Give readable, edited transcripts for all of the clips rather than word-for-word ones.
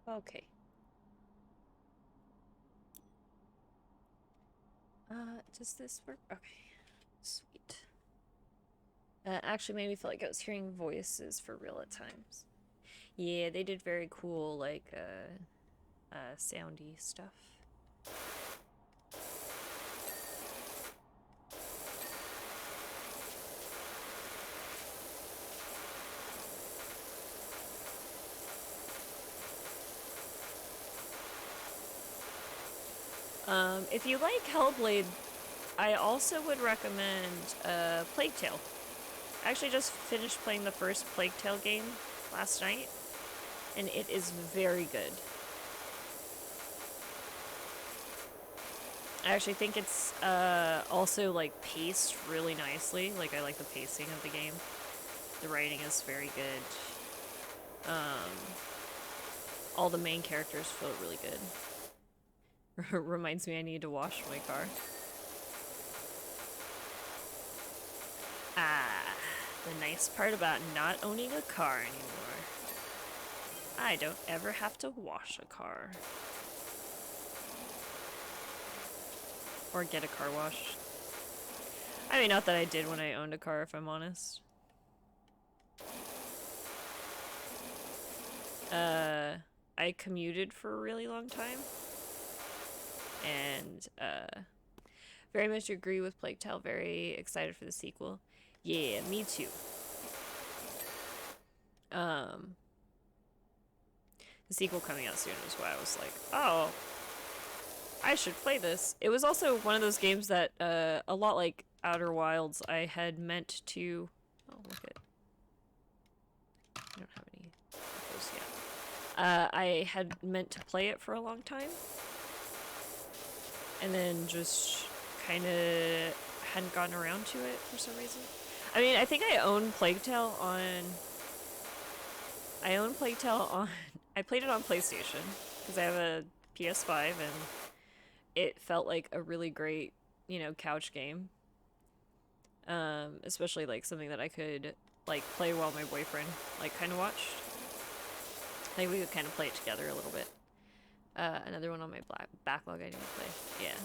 Okay. Does this work? Okay. Sweet. Actually made me feel like I was hearing voices for real at times. Yeah, they did very cool, like, soundy stuff. If you like Hellblade, I also would recommend, Plague Tale. I actually just finished playing the first Plague Tale game last night, and it is very good. I actually think it's also like paced really nicely. Like I like the pacing of the game. The writing is very good. All the main characters feel really good. Reminds me I need to wash my car. Ah, the nice part about not owning a car anymore. I don't ever have to wash a car. Or get a car wash. I mean, not that I did when I owned a car, if I'm honest. I commuted for a really long time. And, very much agree with Plague Tale. Very excited for the sequel. Yeah, me too. Um, the sequel coming out soon is why I was like, oh, I should play this. It was also one of those games that, a lot like Outer Wilds, I had meant to... Oh, look at... I don't have any of those yet. I had meant to play it for a long time. And then just kind of hadn't gotten around to it for some reason. I mean, I think I own Plague Tale on... I own Plague Tale on... I played it on PlayStation, because I have a PS5, and it felt like a really great, you know, couch game. Especially, like, something that I could, like, play while my boyfriend, like, kind of watched. Like, we could kind of play it together a little bit. Another one on my backlog I need to play. Yeah.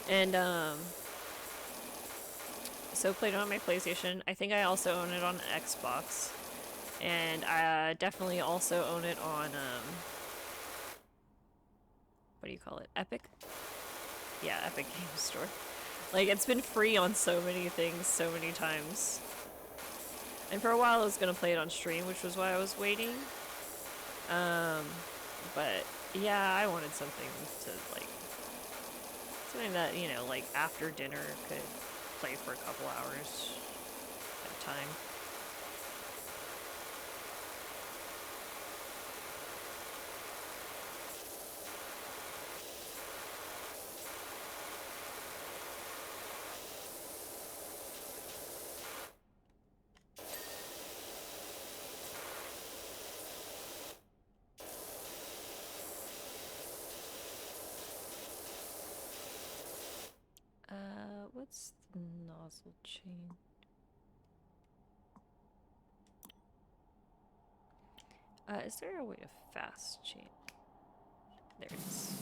And, so played it on my PlayStation. I think I also own it on Xbox. And I definitely also own it on, what do you call it? Epic? Yeah, Epic Game Store. Like, it's been free on so many things so many times. And for a while I was gonna play it on stream, which was why I was waiting. But yeah, I wanted something to, like, something that, you know, like after dinner could play for a couple hours at a time. What's the nozzle chain? Is there a way to fast chain? There it is.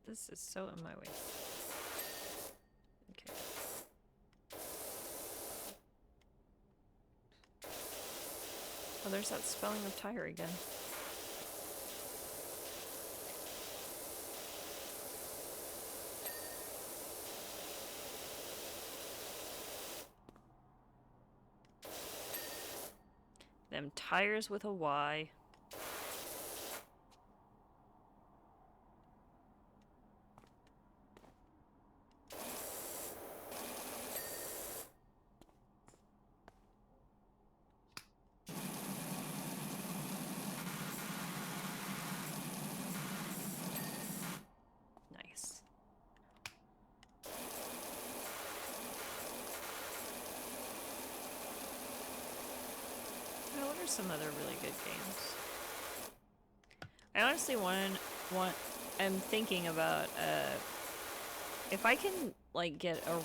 This is so in my way. Okay. Oh, there's that spelling of tire again. Them tires with a Y. Nice. are some other really good games. I honestly I'm thinking about, if I can, like, get a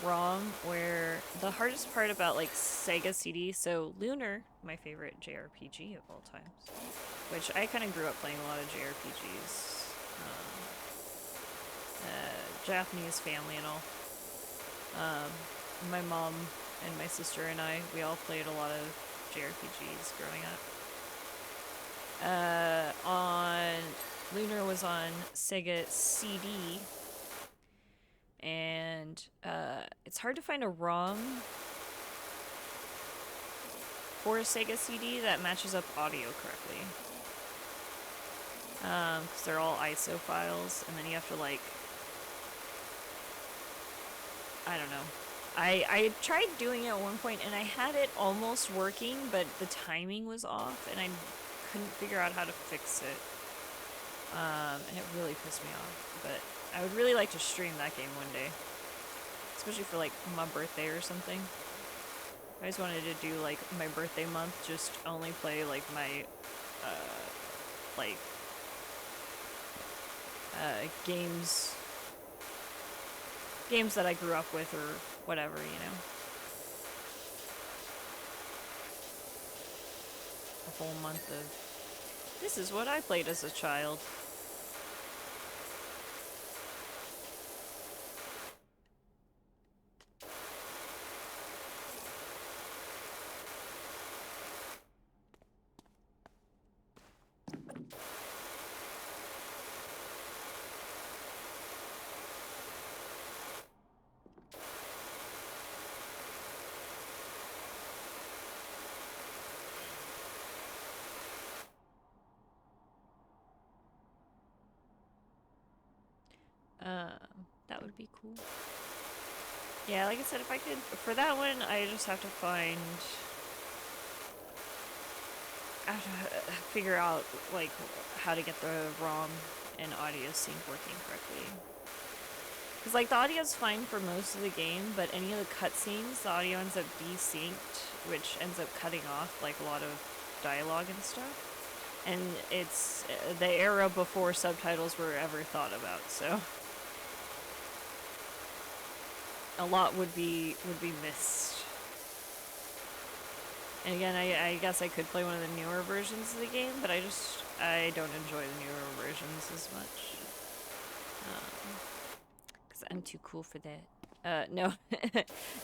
ROM where the hardest part about, like, Sega CD, so Lunar, my favorite JRPG of all times, which I kind of grew up playing a lot of JRPGs, Japanese family and all. My mom and my sister and we all played a lot of JRPGs growing up. Lunar was on Sega CD, and it's hard to find a ROM for a Sega CD that matches up audio correctly. Because they're all ISO files, and then you have to, like, I don't know. I tried doing it at one point, and I had it almost working, but the timing was off, and I couldn't figure out how to fix it. And it really pissed me off. But I would really like to stream that game one day. Especially for, like, my birthday or something. I just wanted to do, like, my birthday month, just only play, like, my, games that I grew up with or whatever, you know. A whole month of, this is what I played as a child. That would be cool. Yeah, like I said, if I could, for that one, I just have to figure out, like, how to get the ROM and audio sync working correctly. Because, like, the audio's fine for most of the game, but any of the cutscenes, the audio ends up desynced, which ends up cutting off, like, a lot of dialogue and stuff. And it's the era before subtitles were ever thought about, so a lot would be missed. And again, I guess I could play one of the newer versions of the game, but I don't enjoy the newer versions as much. Because I'm too cool for that. No.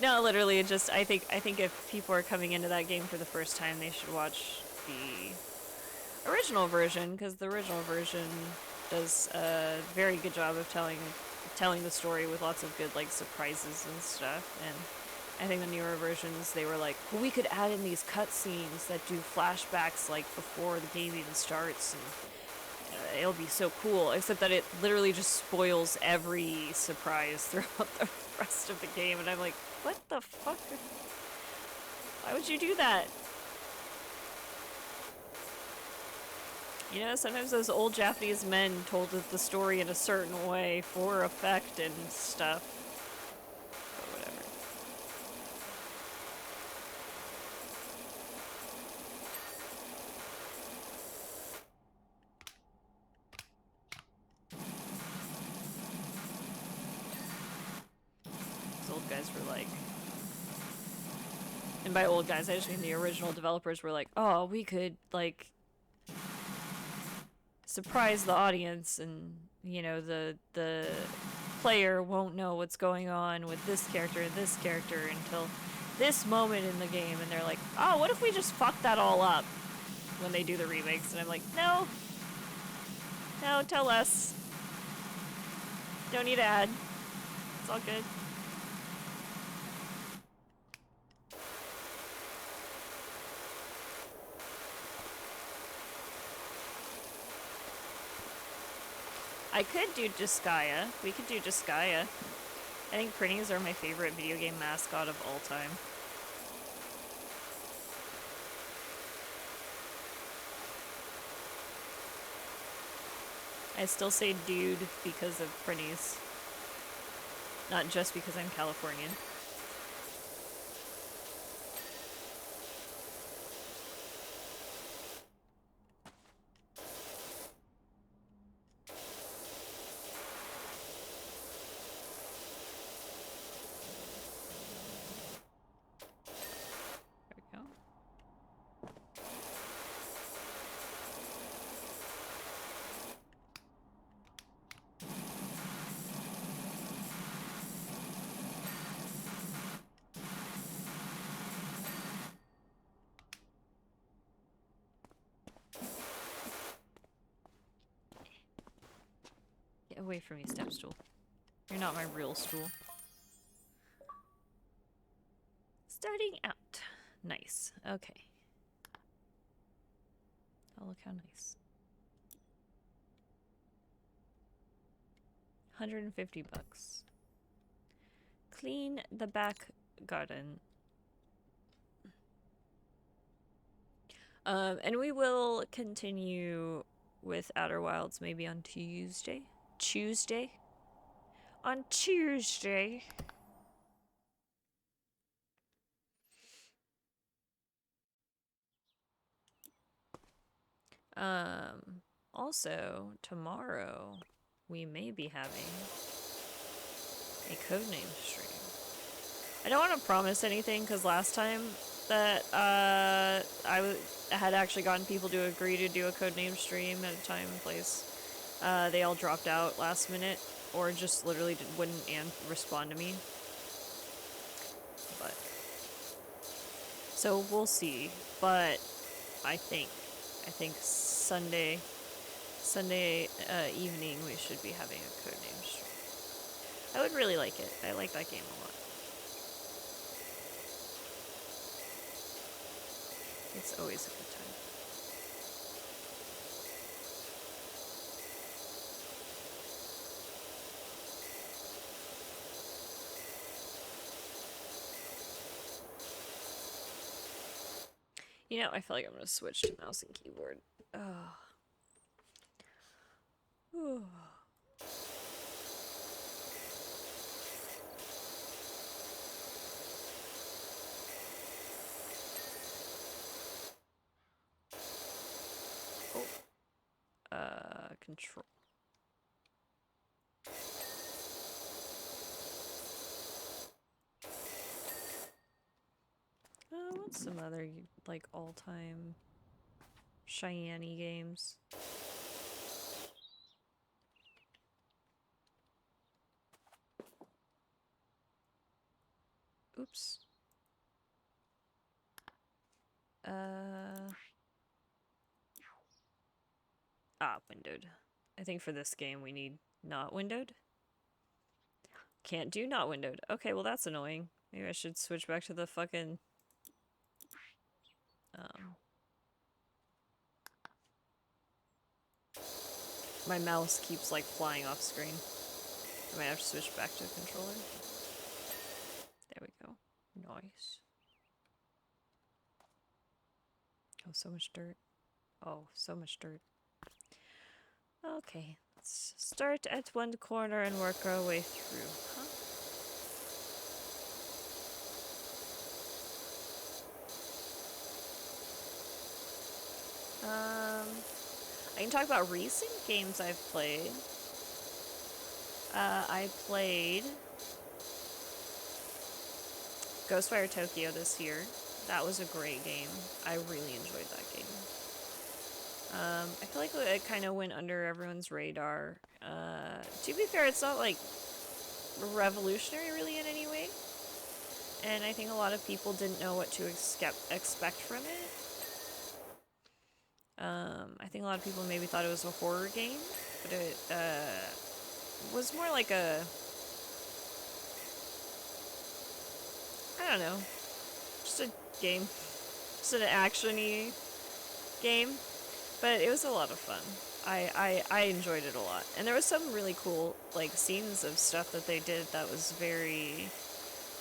No, literally, just, I think if people are coming into that game for the first time, they should watch the original version, because the original version does a very good job of telling the story with lots of good, like, surprises and stuff. And I think the newer versions, they were like, well, we could add in these cutscenes that do flashbacks, like, before the game even starts, and it'll be so cool, except that it literally just spoils every surprise throughout the rest of the game, and I'm like, what the fuck? Why would you do that? You know, sometimes those old Japanese men told the story in a certain way for effect and stuff. But whatever. Those old guys were like... And by old guys, I just mean the original developers were like, oh, we could, like... surprise the audience, and, you know, the player won't know what's going on with this character and this character until this moment in the game, and they're like, oh, what if we just fuck that all up when they do the remakes? And I'm like, no, tell us, don't need to add, it's all good. I could do Disgaea. We could do Disgaea. I think Prinnies are my favorite video game mascot of all time. I still say dude because of Prinnies. Not just because I'm Californian. away from me, step stool. You're not my real stool. Starting out. Nice. Okay. Oh, look how nice. 150 bucks. Clean the back garden. And we will continue with Outer Wilds maybe on Tuesday. On Tuesday. Also, tomorrow we may be having a codename stream. I don't want to promise anything because last time that I had actually gotten people to agree to do a codename stream at a time and place, they all dropped out last minute or just literally wouldn't respond to me. But so we'll see. But I think Sunday evening we should be having a codename stream. I would really like it. I like that game a lot. It's always a good time. You know, I feel like I'm gonna switch to mouse and keyboard. Oh. Control. What's some other, like, all-time Cheyenne-y games? Oops. Windowed. I think for this game we need not windowed. Can't do not windowed. Okay, well that's annoying. Maybe I should switch back to the fucking... My mouse keeps, like, flying off screen. I might have to switch back to a controller. There we go. Nice. Oh, so much dirt. Oh, so much dirt. Okay, let's start at one corner and work our way through, huh? I can talk about recent games I've played. I played Ghostwire Tokyo this year. That was a great game. I really enjoyed that game. I feel like it kind of went under everyone's radar. To be fair, it's not like revolutionary really in any way. And I think a lot of people didn't know what to expect from it. I think a lot of people maybe thought it was a horror game, but it was more like a... I don't know. Just a game. Just an action-y game. But it was a lot of fun. I enjoyed it a lot. And there was some really cool, like, scenes of stuff that they did that was very,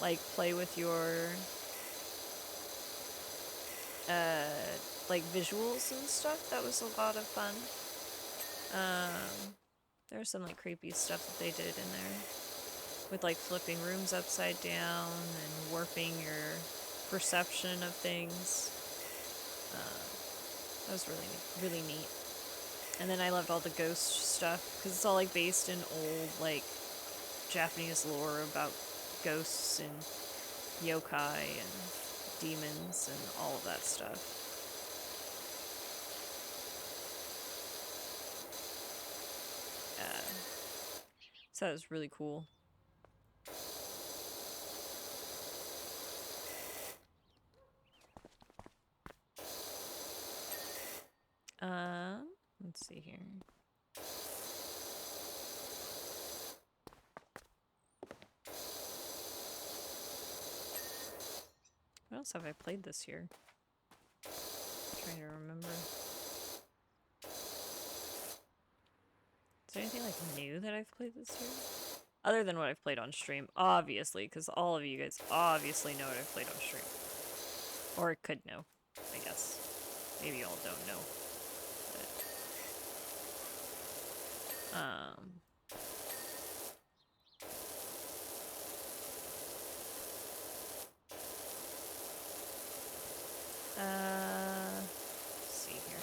like, play with your, like, visuals and stuff. That was a lot of fun. There was some, like, creepy stuff that they did in there. With, like, flipping rooms upside down and warping your perception of things. That was really neat. And then I loved all the ghost stuff, because it's all, like, based in old, like, Japanese lore about ghosts and yokai and demons and all of that stuff. So that was really cool. Let's see here. else have I played this year? I'm trying to remember. Is there anything like new that I've played this year? Other than what I've played on stream, obviously, because all of you guys obviously know what I've played on stream. Or could know, I guess. Maybe you all don't know. But, let's see here.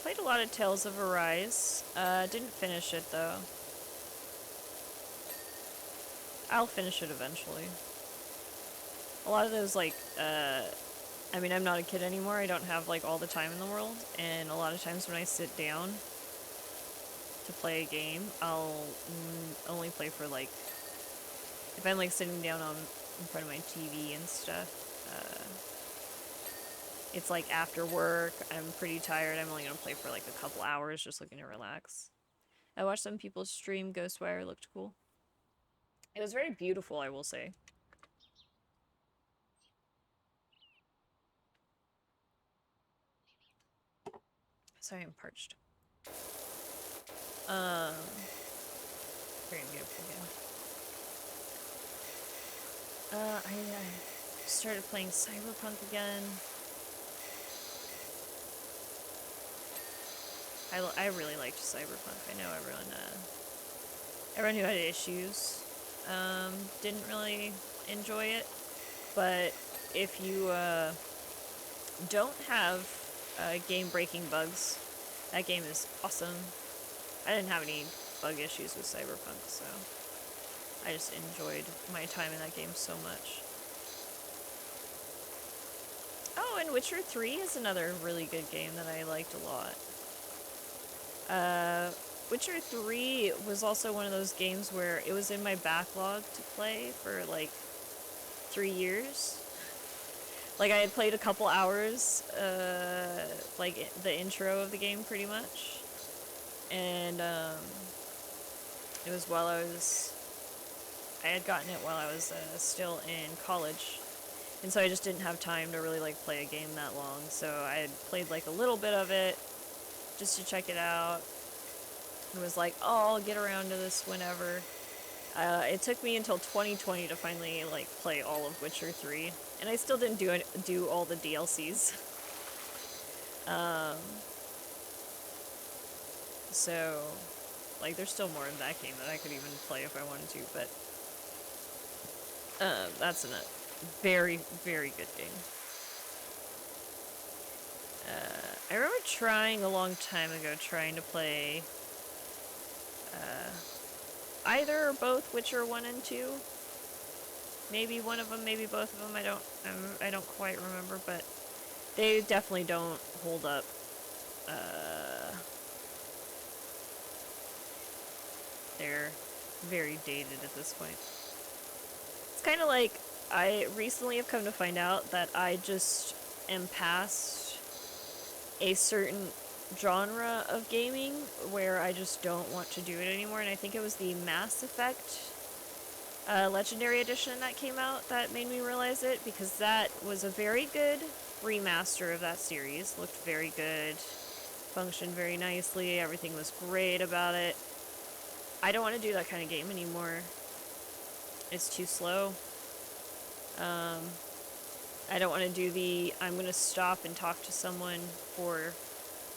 Played a lot of Tales of Arise. Didn't finish it though. I'll finish it eventually. A lot of those like, I mean, I'm not a kid anymore. I don't have like all the time in the world, and a lot of times when I sit down to play a game, I'll only play for like, if I'm like sitting down in front of my TV and stuff, it's like after work, I'm pretty tired, I'm only gonna play for like a couple hours just looking to relax. I watched some people stream Ghostwire, looked cool. It was very beautiful, I will say. Sorry, I'm parched. Very beautiful game. I started playing Cyberpunk again. I really liked Cyberpunk. I know everyone who had issues didn't really enjoy it, but if you don't have game-breaking bugs, that game is awesome. I didn't have any bug issues with Cyberpunk, so I just enjoyed my time in that game so much. Oh, and Witcher 3 is another really good game that I liked a lot. Witcher 3 was also one of those games where it was in my backlog to play for like 3 years. Like I had played a couple hours, like the intro of the game pretty much. And it was while I had gotten it while I was still in college. And so I just didn't have time to really like play a game that long. So I had played like a little bit of it just to check it out. It was like, oh, I'll get around to this whenever. It took me until 2020 to finally like play all of Witcher 3, and I still didn't do all the DLCs. So like there's still more in that game that I could even play if I wanted to, but that's a very, very good game. I remember trying a long time ago to play either or both Witcher 1 and 2. Maybe one of them, maybe both of them. I don't quite remember, but they definitely don't hold up. They're very dated at this point. It's kind of like I recently have come to find out that I just am past a certain genre of gaming where I just don't want to do it anymore, and I think it was the Mass Effect Legendary Edition that came out that made me realize it, because that was a very good remaster of that series. Looked very good, functioned very nicely, everything was great about it. I don't want to do that kind of game anymore. It's too slow. I don't want to do I'm going to stop and talk to someone for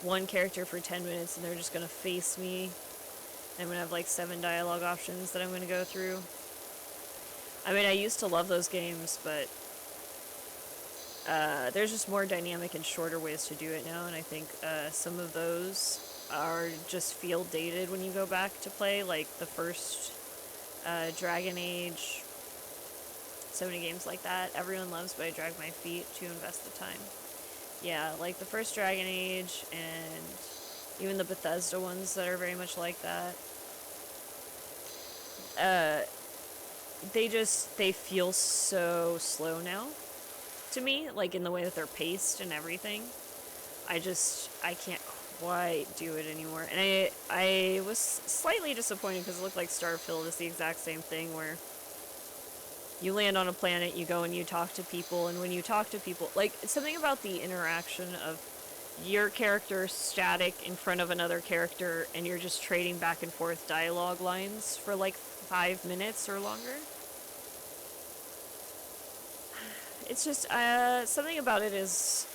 one character for 10 minutes and they're just going to face me. I'm going to have like 7 dialogue options that I'm going to go through. I mean, I used to love those games, but there's just more dynamic and shorter ways to do it now, and I think some of those just feel dated when you go back to play, like the first Dragon Age. So many games like that. Everyone loves, but I drag my feet to invest the time. Yeah, like the first Dragon Age, and even the Bethesda ones that are very much like that. They feel so slow now to me, like in the way that they're paced and everything. I can't why do it anymore. And I was slightly disappointed because it looked like Starfield is the exact same thing where you land on a planet, you go and you talk to people, and when you talk to people, like, it's something about the interaction of your character static in front of another character and you're just trading back and forth dialogue lines for like 5 minutes or longer. It's just, something about it is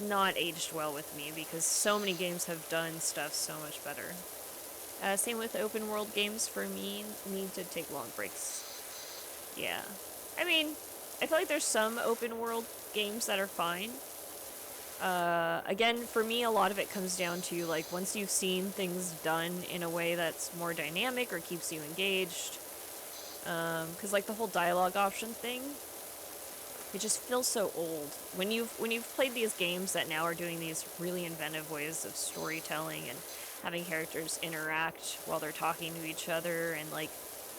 not aged well with me because so many games have done stuff so much better. Same with open world games for me, need to take long breaks. Yeah. I mean, I feel like there's some open world games that are fine. Again, for me, a lot of it comes down to, like, once you've seen things done in a way that's more dynamic or keeps you engaged. Because, like, the whole dialogue option thing, it just feels so old. When you've played these games that now are doing these really inventive ways of storytelling and having characters interact while they're talking to each other and, like,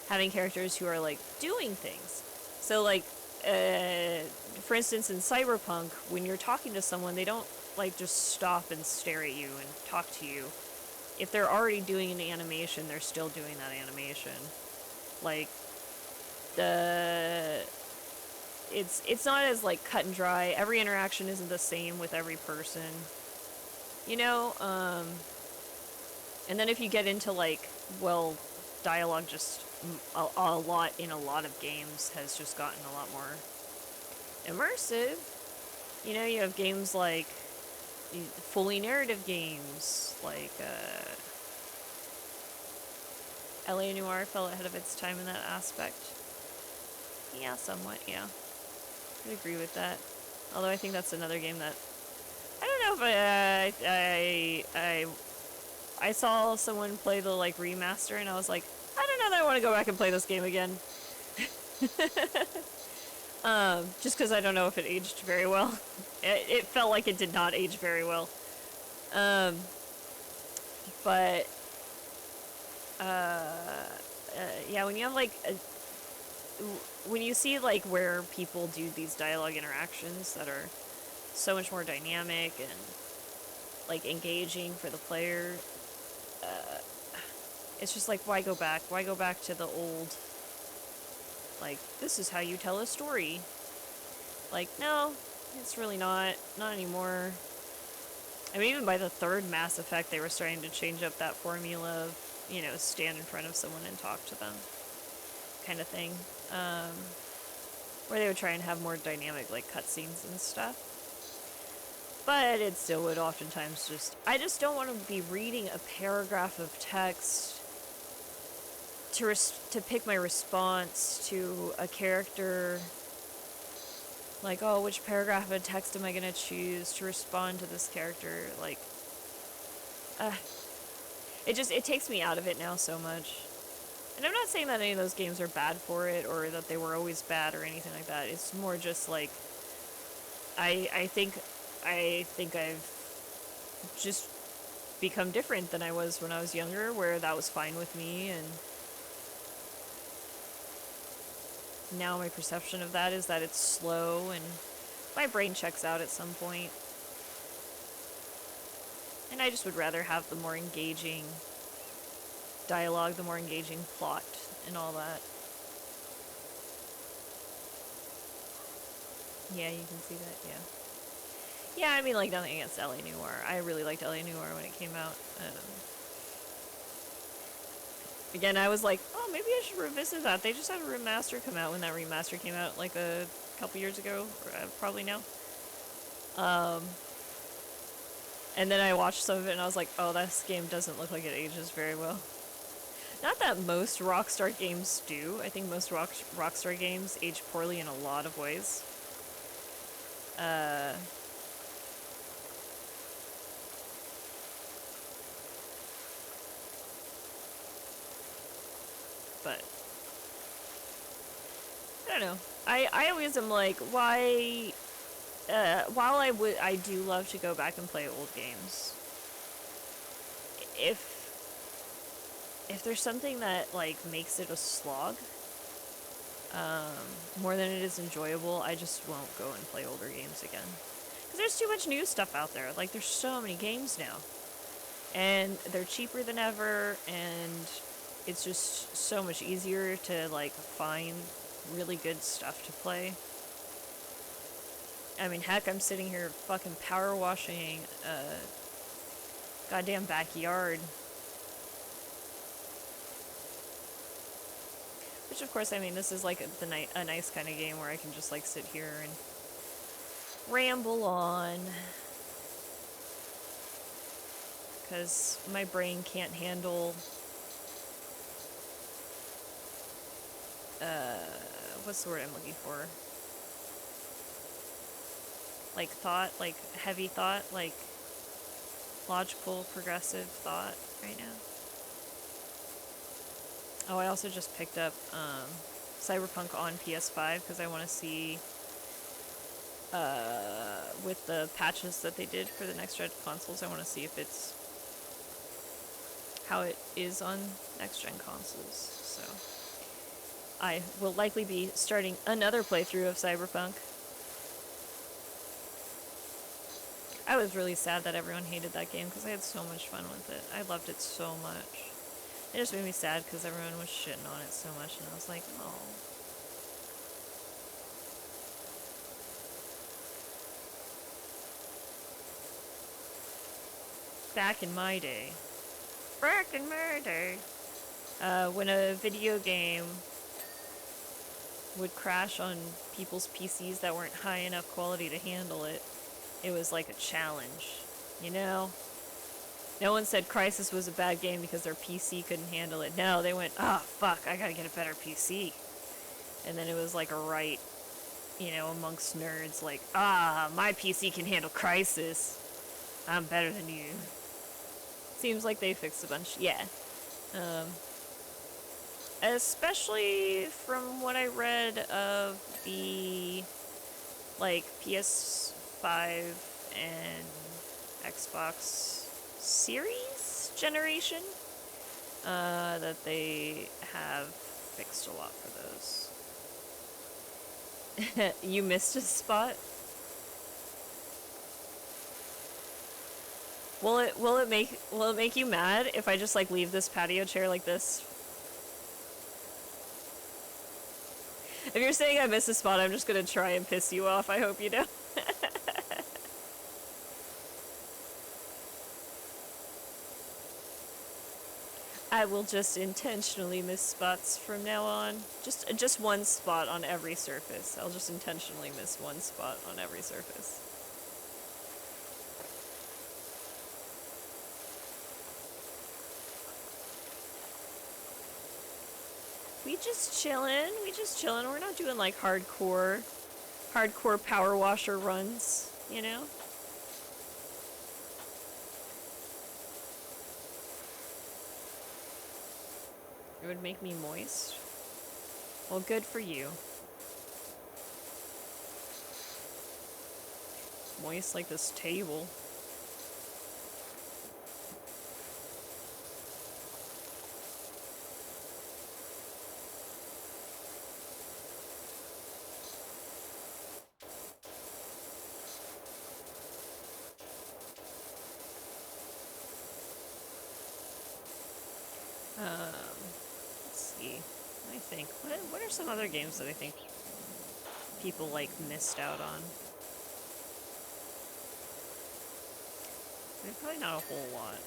having characters who are, like, doing things. So, like, for instance, in Cyberpunk, when you're talking to someone, they don't, like, just stop and stare at you and talk to you. If they're already doing an animation, they're still doing that animation. Like, it's not as, like, cut and dry. Every interaction isn't the same with every person. You know, and then if you get into, like, well, dialogue just a lot in a lot of games has just gotten a lot more immersive. You know, you have games like fully narrative games, like LA Noire fell ahead of its time in that aspect. Yeah, somewhat, yeah. I'd agree with that. Although I think that's another game that I don't know if I saw someone play the, like, remaster and I was like, I don't know that I want to go back and play this game again. Just because I don't know if it aged very well. It felt like it did not age very well. But yeah, when you have, like, when you see, like, where people do these dialogue interactions that are so much more dynamic and, like, engaging for the player, it's just like, why go back? Why go back to the old, like, this is how you tell a story? Like, no, it's really not anymore. I mean, even by the third Mass Effect, they were starting to change up that formula of, you know, stand in front of someone and talk to them kind of thing. Where they would try and have more dynamic, like, cutscenes and stuff. But it still would oftentimes just... I just don't want to be reading a paragraph of text to pick my response to a character. Like, oh, which paragraph of text am I going to choose to respond to this character? Like, it takes me out of it now so much. And I'm not saying that any of those games are bad for it or that they were always bad or anything like that. It's more just like, I think I've just become different than I was when I was younger, where that was fine with me, and now my perception of that is that it's slow and my brain checks out at some point. And I just would rather have the more engaging dialogue, the more engaging plot, and all that. Yeah, you can see that, yeah. Yeah, I mean, like, nothing against LA Noire. I really liked LA Noire when it came out. Again, I was like, oh, maybe I should revisit that. They just had a remaster come out when that remaster came out, like, a couple years ago, probably now. And then I watched some of it and I was like, oh, this game doesn't look like it ages very well. Not that most Rockstar games do. I think most Rockstar games age poorly in a lot of ways. But I don't know. I always am like, why? While I do love to go back and play old games, if there's something that, like, makes it a slog, more than it is enjoyable, I just won't go and play older games again. Because there's too much new stuff out there. Like, there's so many games now. And they're cheaper than ever, and it's just so much easier to, like, find really good stuff to play. I mean, heck, I'm sitting here fucking power washing a goddamn backyard. Which, of course, I mean, this is like a nice kind of game where I can just, like, sit here and ramble on. Because my brain can't handle, what's the word I'm looking for? Like thought, like heavy thought, like logical, progressive thought right now. Oh, I also just picked up Cyberpunk on PS5 because I want to see, with the patches that they did for the next-gen consoles, I want to see if it's how it is on next-gen consoles. So I will likely be starting another playthrough of Cyberpunk. I was really sad that everyone hated that game because I had so much fun with it. I loved it so much. It just made me sad because everyone was shitting on it so much, and I was like, oh. Back in my day. When a video game would crash on people's PCs that weren't high enough quality to handle it, it was like a challenge, you know? No one said Crysis was a bad game because their PC couldn't handle it. No, they went, oh, fuck, I gotta get a better PC. And then it was like a right, you know, amongst nerds, like, my PC can handle Crysis. I'm better than you. Seems like they fixed a bunch, yeah. Especially from what I read of the, like, PS5 and Xbox Series generation, that they have fixed a lot for those. You missed a spot? Will it make you mad if I just, like, leave this patio chair like this? If you're saying I missed a spot, I'm just gonna try and piss you off. I hope you don't. I will just intentionally miss spots from now on. Just one spot on every surface. I'll just intentionally miss one spot on every surface. We just chillin'. We're not doing like hardcore power washer runs, you know? It would make me moist. Well, good for you. Moist like this table. Let's see. I think. What are some other games that I think people, like, missed out on? There's probably not a whole lot.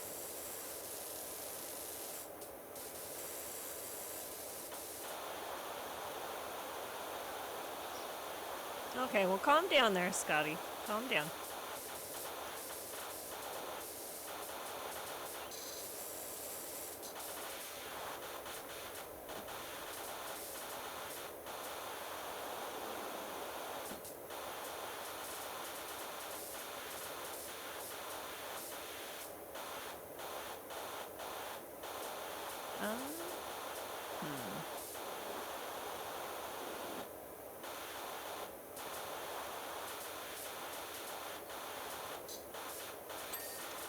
Okay, well, calm down there, Scotty. Calm down.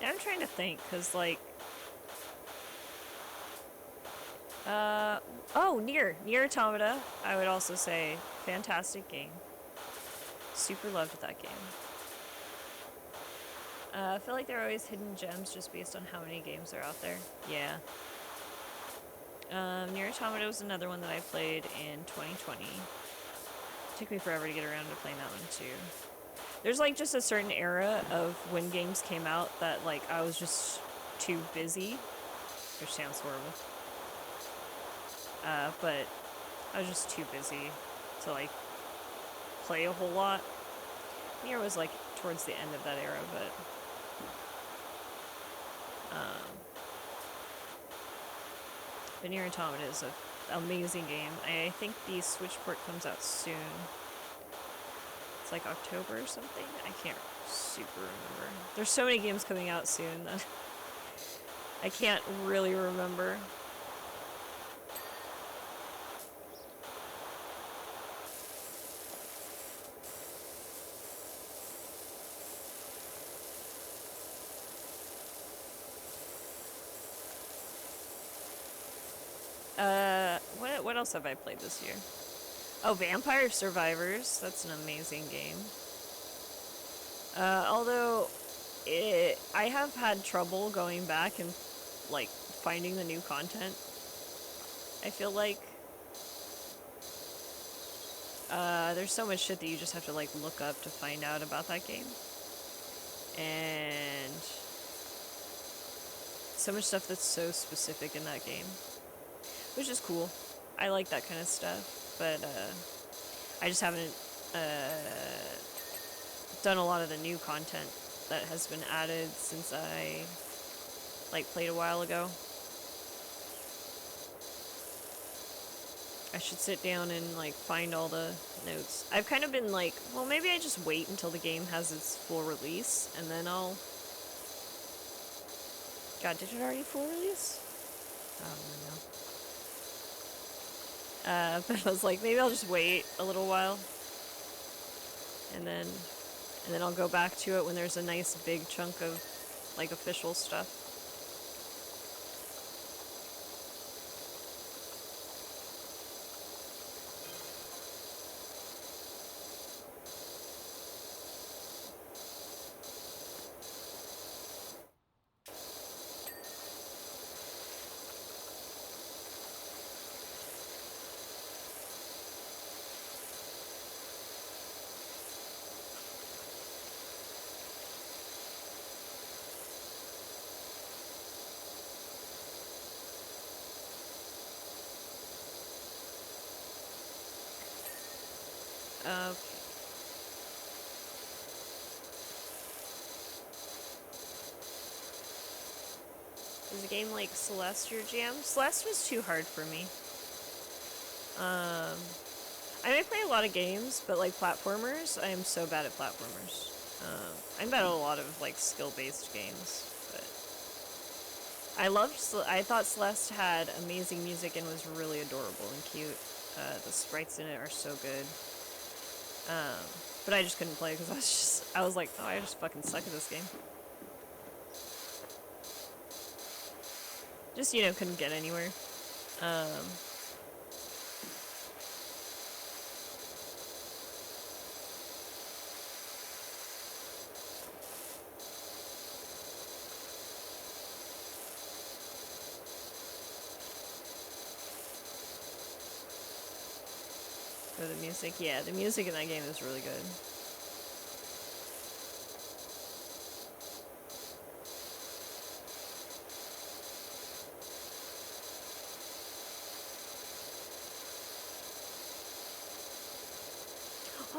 Yeah, I'm trying to think, because, like... oh, Nier Automata, I would also say, fantastic game. Super loved that game. I feel like there are always hidden gems just based on how many games are out there. Yeah. Nier Automata was another one that I played in 2020. Took me forever to get around to playing that one too. There's like just a certain era of when games came out that like I was just too busy, which sounds horrible. But I was just too busy to like play a whole lot. Nier was like towards the end of that era, but Nier Automata is an amazing game. I think the Switch port comes out soon. It's like October or something. I can't super remember. There's so many games coming out soon that I can't really remember. What else have I played this year? Oh, Vampire Survivors. That's an amazing game. Although, I have had trouble going back and, like, finding the new content. I feel like, there's so much shit that you just have to, like, look up to find out about that game. And so much stuff that's so specific in that game. Which is cool. I like that kind of stuff. But, I just haven't, done a lot of the new content that has been added since I like played a while ago. I should sit down and like find all the notes. I've kind of been like, well, maybe I just wait until the game has its full release and then I'll... God, did it already full release? Oh, no. But I was like, maybe I'll just wait a little while and then I'll go back to it when there's a nice big chunk of like official stuff. Okay. Is a game like Celeste your jam? Celeste was too hard for me. I may play a lot of games, but like platformers, I am so bad at platformers. I'm bad at a lot of like skill-based games, but I thought Celeste had amazing music and was really adorable and cute. The sprites in it are so good. But I just couldn't play because I was like, oh, I just fucking suck at this game. Just, you know, couldn't get anywhere. For the music, yeah, the music in that game is really good.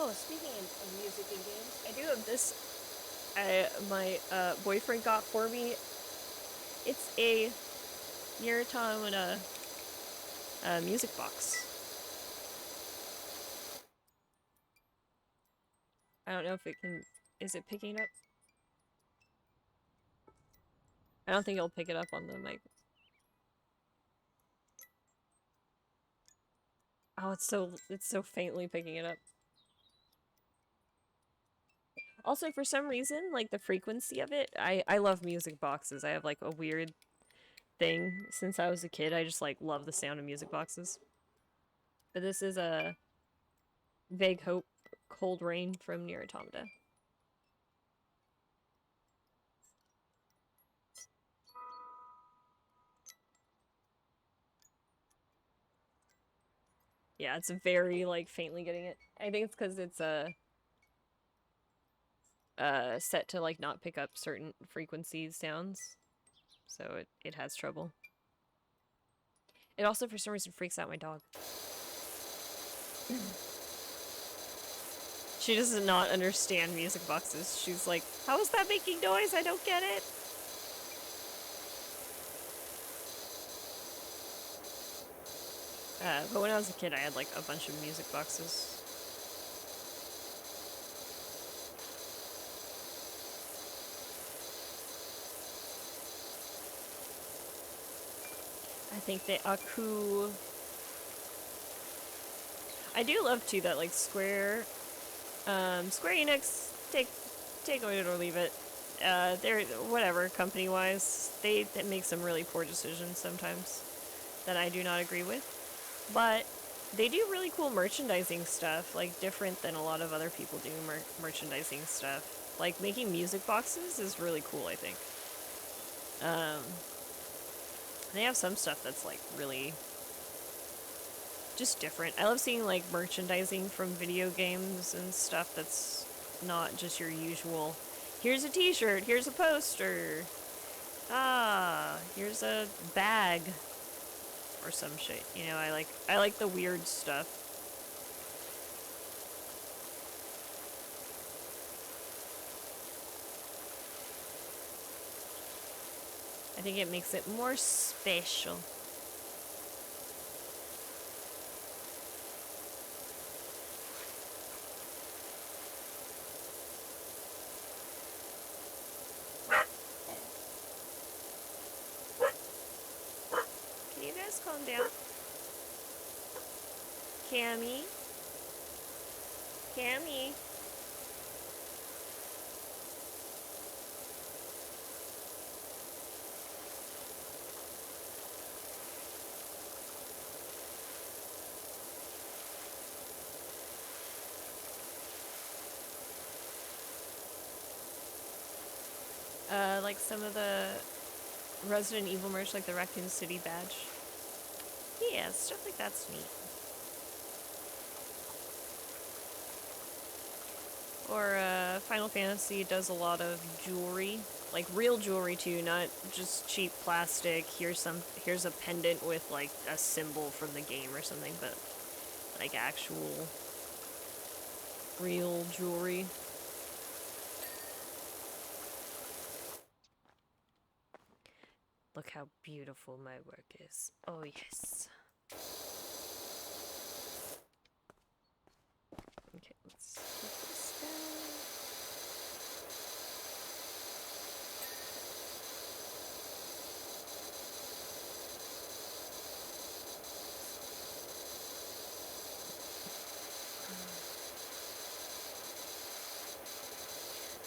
Oh, speaking of music in games, I do have this. My boyfriend got for me. It's a Nier Automata music box. I don't know if it can. Is it picking up? I don't think it'll pick it up on the mic. Oh, it's so faintly picking it up. Also, for some reason, like the frequency of it, I love music boxes. I have like a weird thing since I was a kid. I just like love the sound of music boxes. But this is a Vague Hope Cold Rain from Nier Automata. Yeah, it's very, like, faintly getting it. I think it's because it's set to, like, not pick up certain frequencies sounds. So it has trouble. It also, for some reason, freaks out my dog. She does not understand music boxes. She's like, how is that making noise? I don't get it. But when I was a kid, I had, like, a bunch of music boxes. I think they are cool. I do love, too, that, like, Square Enix, take it or leave it. They're, whatever, company-wise, they make some really poor decisions sometimes that I do not agree with. But they do really cool merchandising stuff, like, different than a lot of other people do merchandising stuff. Like, making music boxes is really cool, I think. They have some stuff that's, like, really just different. I love seeing, like, merchandising from video games and stuff that's not just your usual, here's a t-shirt, here's a poster, here's a bag, or some shit. You know, I like the weird stuff. I think it makes it more special. Can you guys calm down? Cammy? Cammy? Like some of the Resident Evil merch, like the Raccoon City badge. Yeah, stuff like that's neat. Or Final Fantasy does a lot of jewelry, like real jewelry too, not just cheap plastic. Here's a pendant with like a symbol from the game or something, but like actual real jewelry. Look how beautiful my work is. Oh yes. Okay, let's put this down.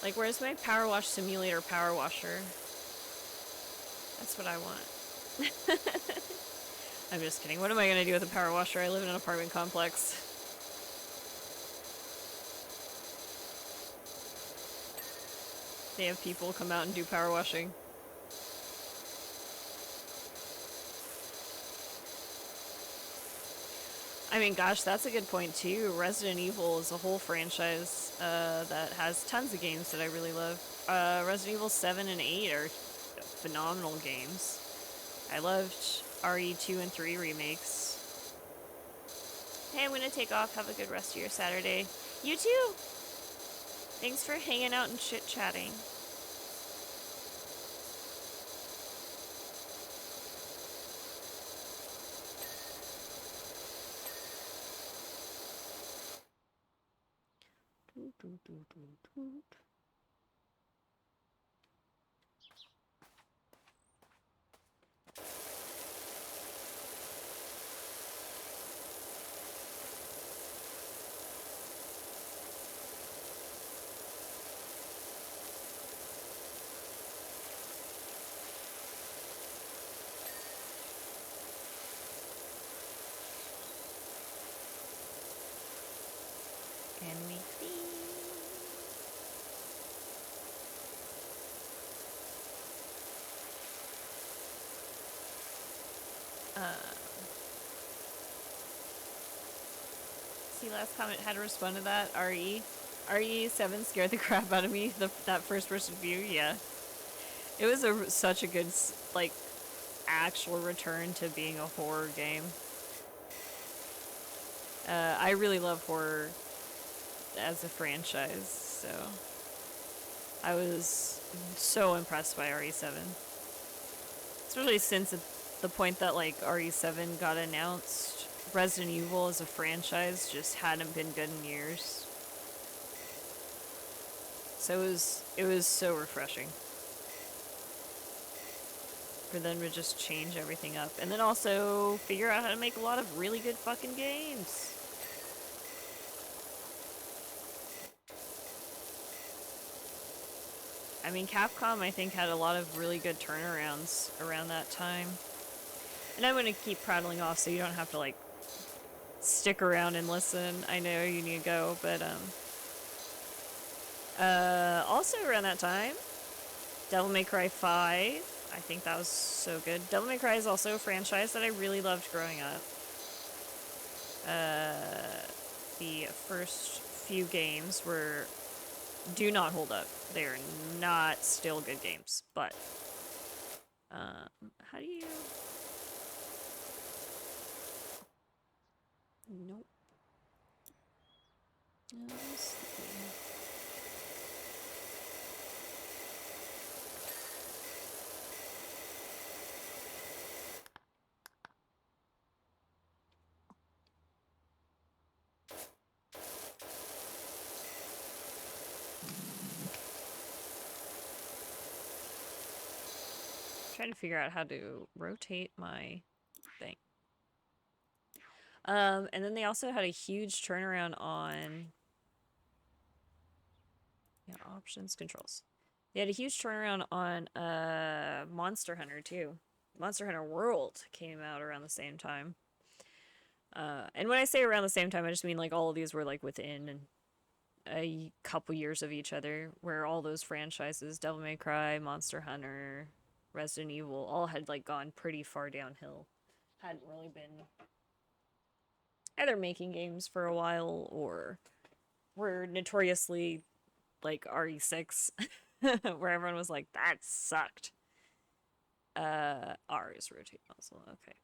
Like, where's my PowerWash simulator power washer? That's what I want. I'm just kidding. What am I gonna do with a power washer? I live in an apartment complex. They have people come out and do power washing. I mean, gosh, that's a good point too. Resident Evil is a whole franchise that has tons of games that I really love. Resident Evil 7 and 8 are phenomenal games. I loved RE2 and 3 remakes. Hey, I'm gonna take off. Have a good rest of your Saturday. You too! Thanks for hanging out and chit-chatting. Can we see? see last comment, how to respond to that. RE7 scared the crap out of me. That first person view, yeah. It was such a good, like, actual return to being a horror game. I really love horror as a franchise, so I was so impressed by RE7. Especially since at the point that, like, RE7 got announced, Resident Evil as a franchise just hadn't been good in years. So it was so refreshing for them to just change everything up. And then also figure out how to make a lot of really good fucking games. I mean, Capcom, I think, had a lot of really good turnarounds around that time. And I'm going to keep prattling off so you don't have to, like, stick around and listen. I know you need to go, but, also around that time, Devil May Cry 5. I think that was so good. Devil May Cry is also a franchise that I really loved growing up. The first few games do not hold up. They are not still good games, but how do you? Nope. Let's see. Trying to figure out how to rotate my thing. And then they also had a huge turnaround on options, controls. They had a huge turnaround on Monster Hunter too. Monster Hunter World came out around the same time. And when I say around the same time, I just mean like all of these were like within a couple years of each other, where all those franchises, Devil May Cry, Monster Hunter, Resident Evil, all had like gone pretty far downhill. Hadn't really been either making games for a while or were notoriously like RE6 where everyone was like, that sucked. R is rotate muzzle, okay.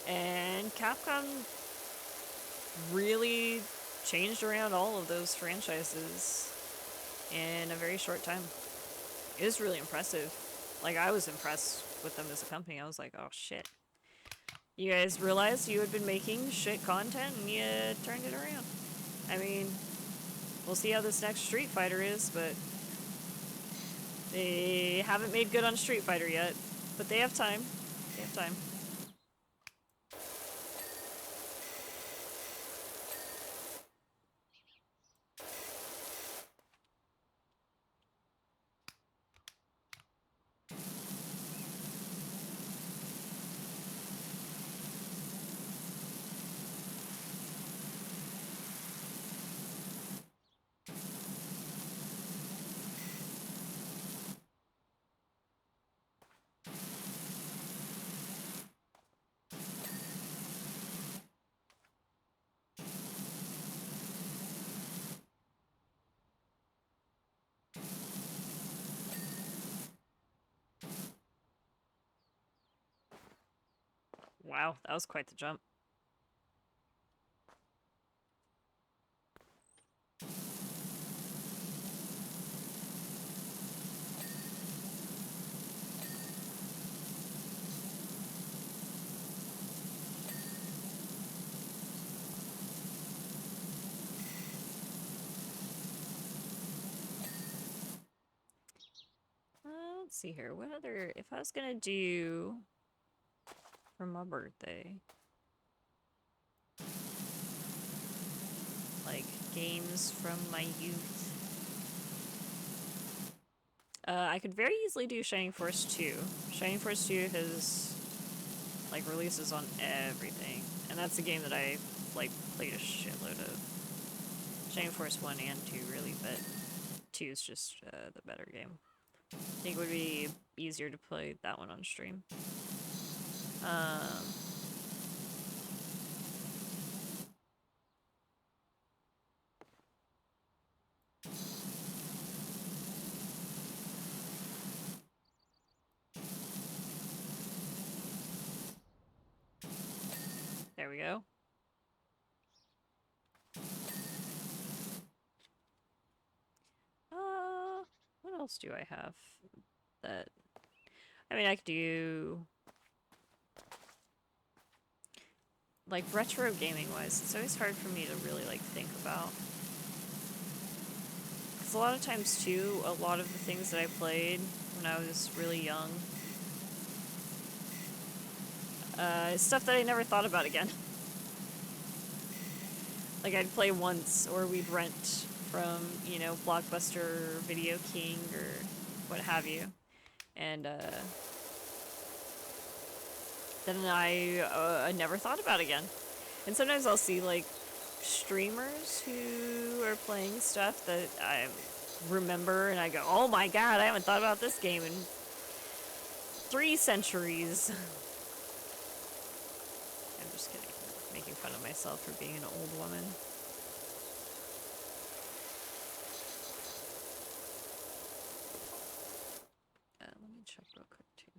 And Capcom really changed around all of those franchises in a very short time. It was really impressive. Like, I was impressed with them as a company. I was like, oh shit. You guys realized you had been making shit content and you turned it around. I mean, we'll see how this next Street Fighter is, but they haven't made good on Street Fighter yet. But they have time. They have time. Wow, that was quite the jump. Let's see here. What other... If I was gonna do... for my birthday... like, games from my youth... I could very easily do Shining Force 2. Shining Force 2 has, like, releases on everything. And that's a game that I, like, played a shitload of. Shining Force 1 and 2, really, but 2 is just the better game. I think it would be easier to play that one on stream. Um, there we go. What else do I have that... I mean, I could do... like, retro gaming-wise, it's always hard for me to really, like, think about. Because a lot of times, too, a lot of the things that I played when I was really young is stuff that I never thought about again. Like, I'd play once, or we'd rent from, you know, Blockbuster, Video King, or what have you. And, then I never thought about again. And sometimes I'll see, like, streamers who are playing stuff that I remember, and I go, oh my god, I haven't thought about this game in 3 centuries. I'm just kidding. Making fun of myself for being an old woman. Let me check real quick, too.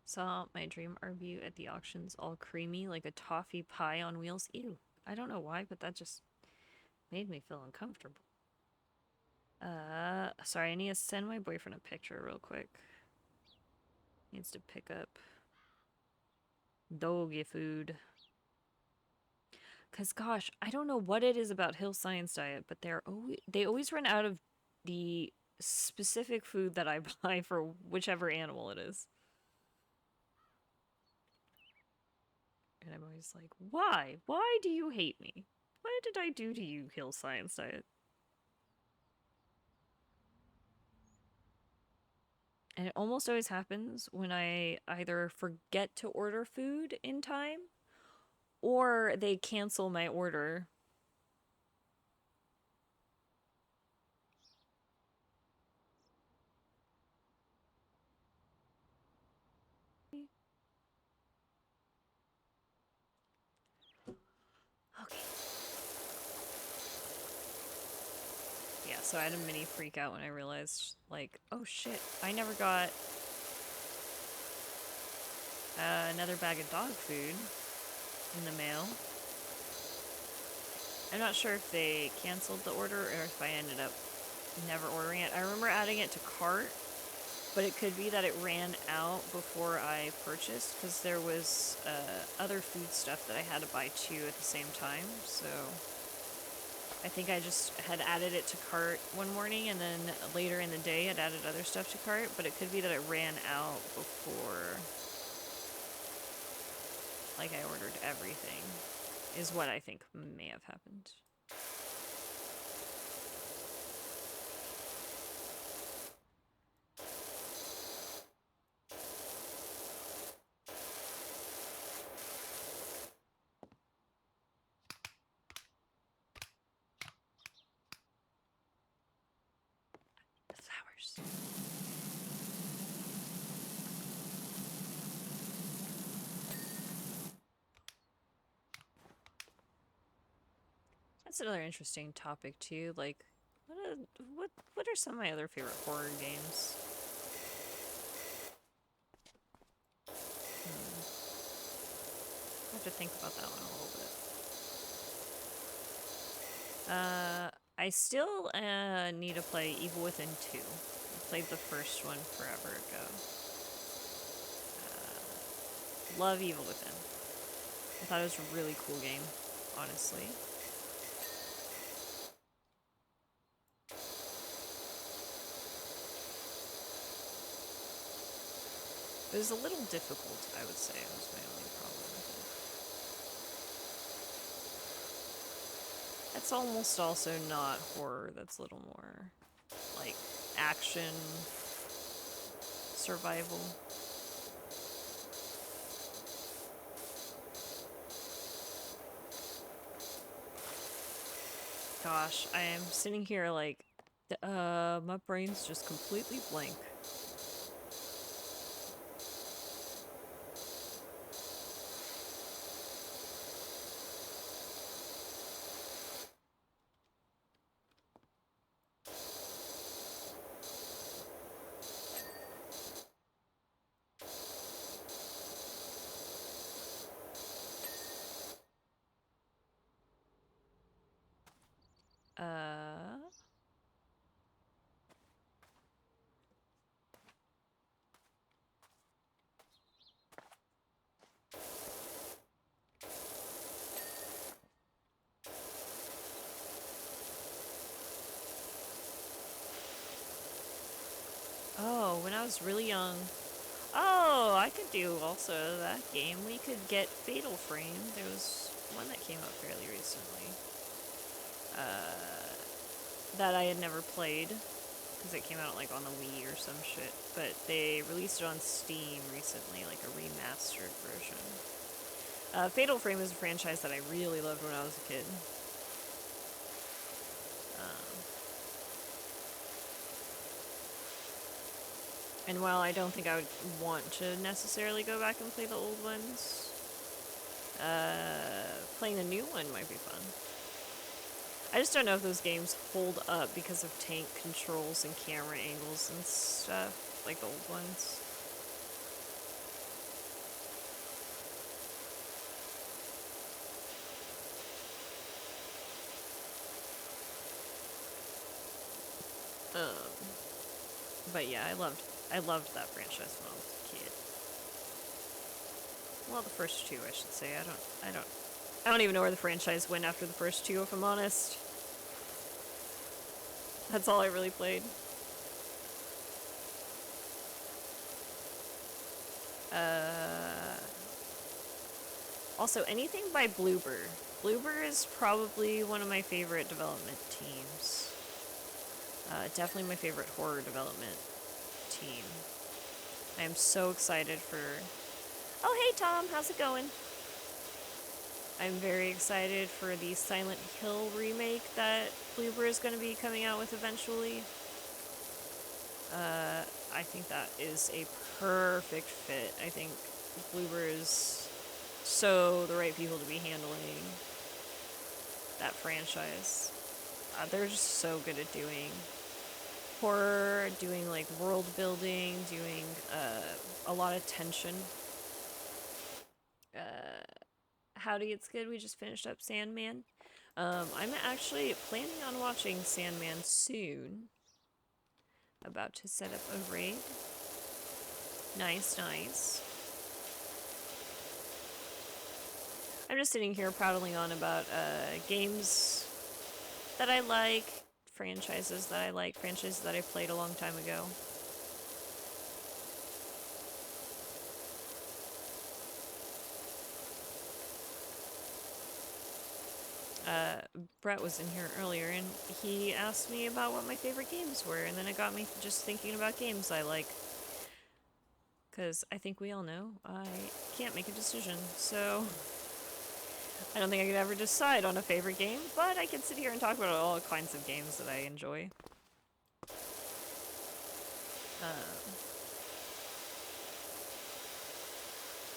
Saw my dream RV at the auctions, all creamy like a toffee pie on wheels. Ew. I don't know why, but that just made me feel uncomfortable. Sorry, I need to send my boyfriend a picture real quick. Needs to pick up doggy food. Cause gosh, I don't know what it is about Hill Science Diet, but they always run out of the specific food that I buy for whichever animal it is. And I'm always like, why? Why do you hate me? What did I do to you, Hill Science Diet? And it almost always happens when I either forget to order food in time or they cancel my order. Okay. Yeah, so I had a mini freak out when I realized, like, oh shit, I never got another bag of dog food in the mail. I'm not sure if they canceled the order or if I ended up never ordering it. I remember adding it to cart, but it could be that it ran out before I purchased because there was other food stuff that I had to buy too at the same time, so I think I just had added it to cart one morning and then later in the day I'd added other stuff to cart, but it could be that it ran out before, like, I ordered everything, is what I think may have happened. The flowers. That's another interesting topic too. Like, what are some of my other favorite horror games? I have to think about that one a little bit. I still need to play Evil Within 2. I played the first one forever ago. Love Evil Within. I thought it was a really cool game, honestly. It was a little difficult, I would say, was my only problem with it. That's almost also not horror. That's a little more like action, survival. Gosh, I am sitting here like, my brain's just completely blank. Uh... Oh, when I was really young. Oh, I could do also that game. We could get Fatal Frame. There was one that came out fairly recently. That I had never played. Because it came out like on the Wii or some shit. But they released it on Steam recently, like a remastered version. Fatal Frame is a franchise that I really loved when I was a kid. And while I don't think I would want to necessarily go back and play the old ones, playing the new one might be fun. I just don't know if those games hold up because of tank controls and camera angles and stuff, like the old ones. But yeah, I loved that franchise when I was a kid. Well, the first two, I should say. I don't even know where the franchise went after the first two, if I'm honest. That's all I really played. Also, anything by Bloober. Bloober is probably one of my favorite development teams. Definitely my favorite horror development team. I am so excited for... Oh, hey Tom, how's it going? I'm very excited for the Silent Hill remake that Bloober is going to be coming out with eventually. I think that is a perfect fit. I think Bloober is so the right people to be handling that franchise. They're just so good at doing horror, doing like world building, doing a lot of tension. Howdy, it's good. We just finished up Sandman. I'm actually planning on watching Sandman soon. About to set up a raid. Nice, nice. I'm just sitting here prattling on about games that I like, franchises that I like, franchises that I played a long time ago. Brett was in here earlier and he asked me about what my favorite games were, and then it got me just thinking about games I like. Because I think we all know I can't make a decision, so I don't think I could ever decide on a favorite game, but I can sit here and talk about all kinds of games that I enjoy.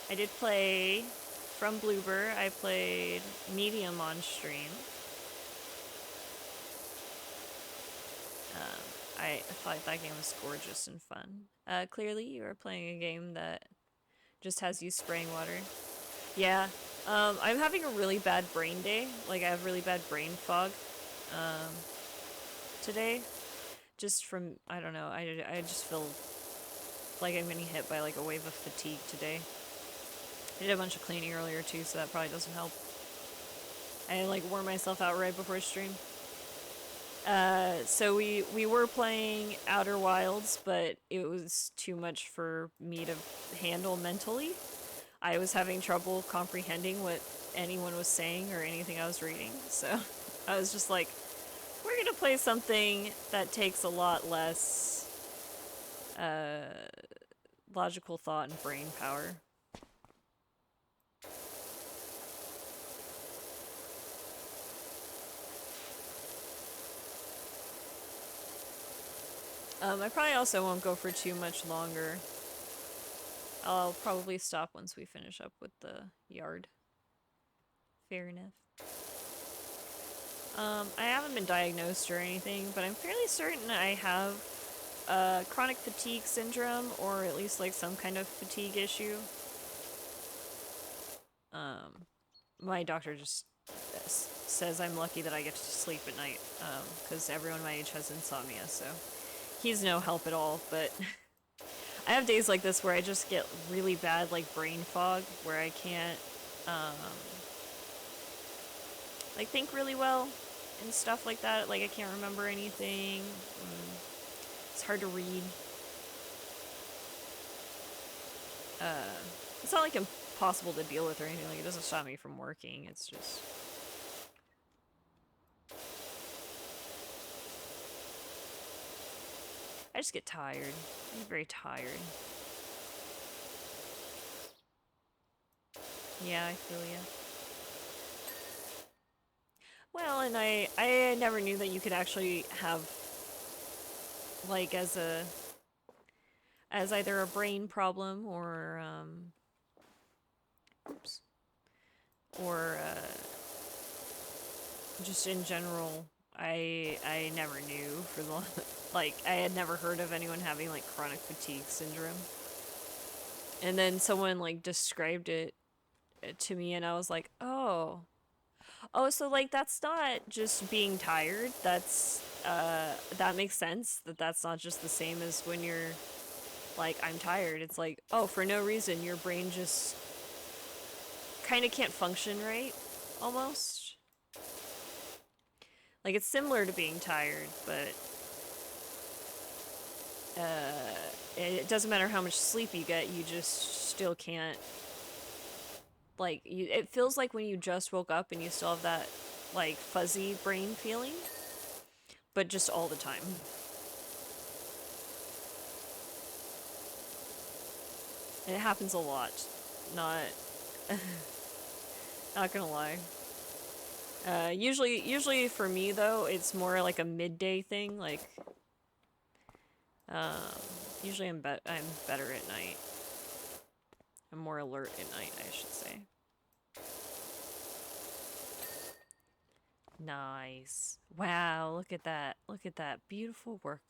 I did play, from Bloober, I played Medium on stream. I thought that game was gorgeous and fun. Clearly you are playing a game that just has you spraying water. Yeah, I'm having a really bad brain day. Like, I have really bad brain fog today. Just from, I don't know, I just feel like I'm getting hit by like a wave of fatigue today. I did a bunch of cleaning earlier too, so that probably doesn't help. I like wore myself out right before stream. So we were playing Outer Wilds, but it was too much for me to handle mentally. I was having trouble comprehending what anyone was saying or anything I was reading, so I was just like, we're gonna play something that takes a lot less logical thought and brain power. I probably also won't go for too much longer. I'll probably stop once we finish up with the yard. Fair enough. I haven't been diagnosed or anything, but I'm fairly certain I have chronic fatigue syndrome, or at least like some kind of fatigue issue. My doctor just says I'm lucky that I get to sleep at night, because everyone my age has insomnia, so he's no help at all, but I have days like this where I just get really bad, like, brain fog, where I can't, like, think really well and stuff like that. Like, I can't remember anything. It's hard to read. It's not, like, impossible to deal with or anything. Like, it doesn't stop me from working. It's just... I just get tired. I'm very tired. Yeah, I feel ya. Well, and I never knew that you could actually have, like, as either a brain problem or, oops, or, just in general, I never knew for the, like, I had never heard of anyone having, like, chronic fatigue syndrome. And then someone, like, described it to me, and I was like, oh, so, like, that's not just being tired. That's, that makes sense. That's not just the same as when you're, like, I'm tired. It's like, oh, for no reason, your brain just kind of can't function right, almost. Like, it's similar to being tired, but, it doesn't matter how much sleep you get, you just still can't, like, it feels like when you just woke up and you still have that, like, fuzzy brain feeling, but just all the time. And it happens a lot. Not not gonna lie. Usually for me though, it's more like a midday thing. Like, usually I'm better at night. I'm more alert at night, I should say. Nice. Wow, look at that. Look at that. Beautiful work.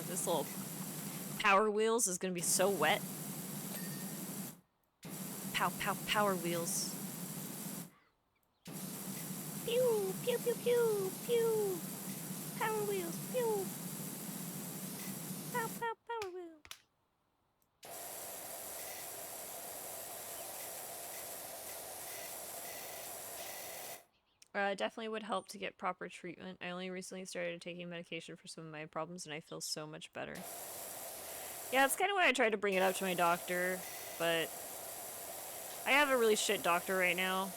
This little Power Wheels is gonna be so wet. Pow, pow, Power Wheels. Pew, pew, pew, pew, pew. Power Wheels, pew. Pow, pow, Power Wheel. Definitely would help to get proper treatment. I only recently started taking medication for some of my problems, and I feel so much better. Yeah, it's kind of why I tried to bring it up to my doctor, but I have a really shit doctor right now.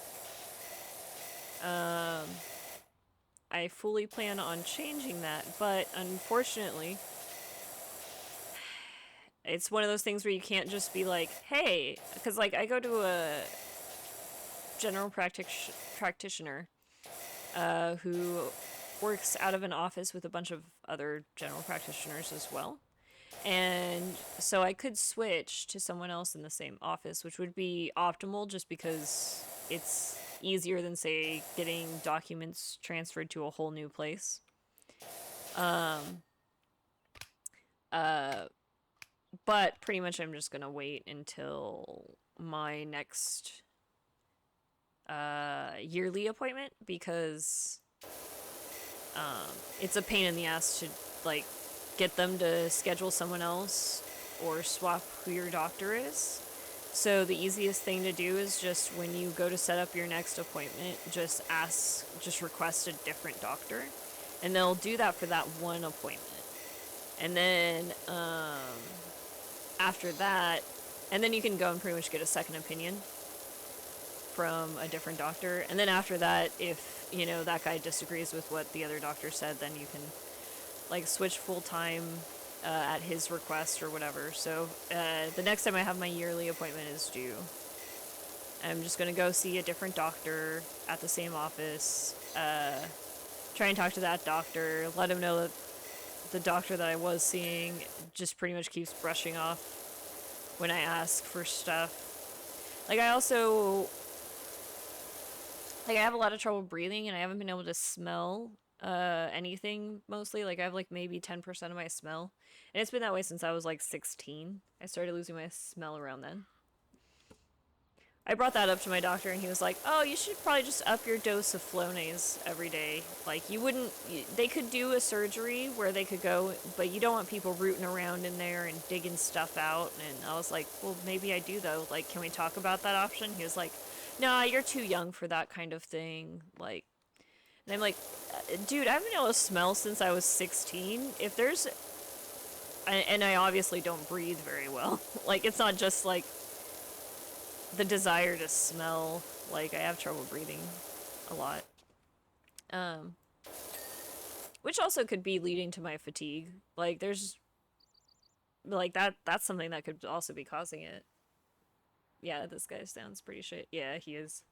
I fully plan on changing that, but unfortunately, it's one of those things where you can't just be like, hey, because, like, I go to a general practitioner who works out of an office with a bunch of other general practitioners as well. And so I could switch to someone else in the same office, which would be optimal just because it's easier than, say, getting documents transferred to a whole new place. But pretty much I'm just gonna wait until my next yearly appointment, because it's a pain in the ass to, like, get them to schedule someone else or swap who your doctor is. So the easiest thing to do is just when you go to set up your next appointment, just request a different doctor. And they'll do that for that one appointment. And then after that, and then you can go and pretty much get a second opinion from a different doctor. And then after that, if, you know, that guy disagrees with what the other doctor said, then you can, like, switch full-time at his request or whatever. So the next time I have my yearly appointment is due, I'm just going to go see a different doctor at the same office, try and talk to that doctor, let him know that the doctor that I was seeing just pretty much keeps brushing off when I ask for stuff. Like, I also, like, I have a lot of trouble breathing, and I haven't been able to smell anything mostly. Like, I have, like, maybe 10% of my smell. And it's been that way since I was, like, 16. I started losing my smell around then. I brought that up to my doctor, and he was like, oh, you should probably just up your dose of Flonase every day. Like, you wouldn't, they could do a surgery where they could go, but you don't want people rooting around in there and digging stuff out. And I was like, well, maybe I do, though. Like, can we talk about that option? He was like, nah, you're too young for that kind of thing. Like, and I'm like, dude, I've been able to smell since I was 16. If there's, and I obviously don't breathe very well. Like, it's not just, like, the desire to smell. Like, I have trouble breathing a lot. Which also could be leading to my fatigue. Like, there's, like, that's something that could also be causing it. Yeah, this guy sounds pretty shit. Yeah, he is.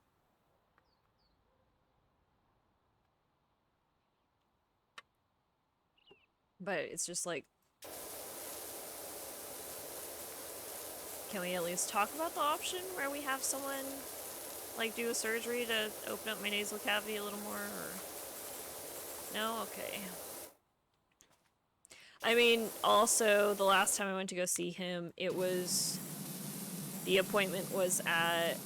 But it's just like, can we at least talk about the option where we have someone, like, do a surgery to open up my nasal cavity a little more, or... No? Okay. I mean, also, the last time I went to go see him, it was... The appointment was at,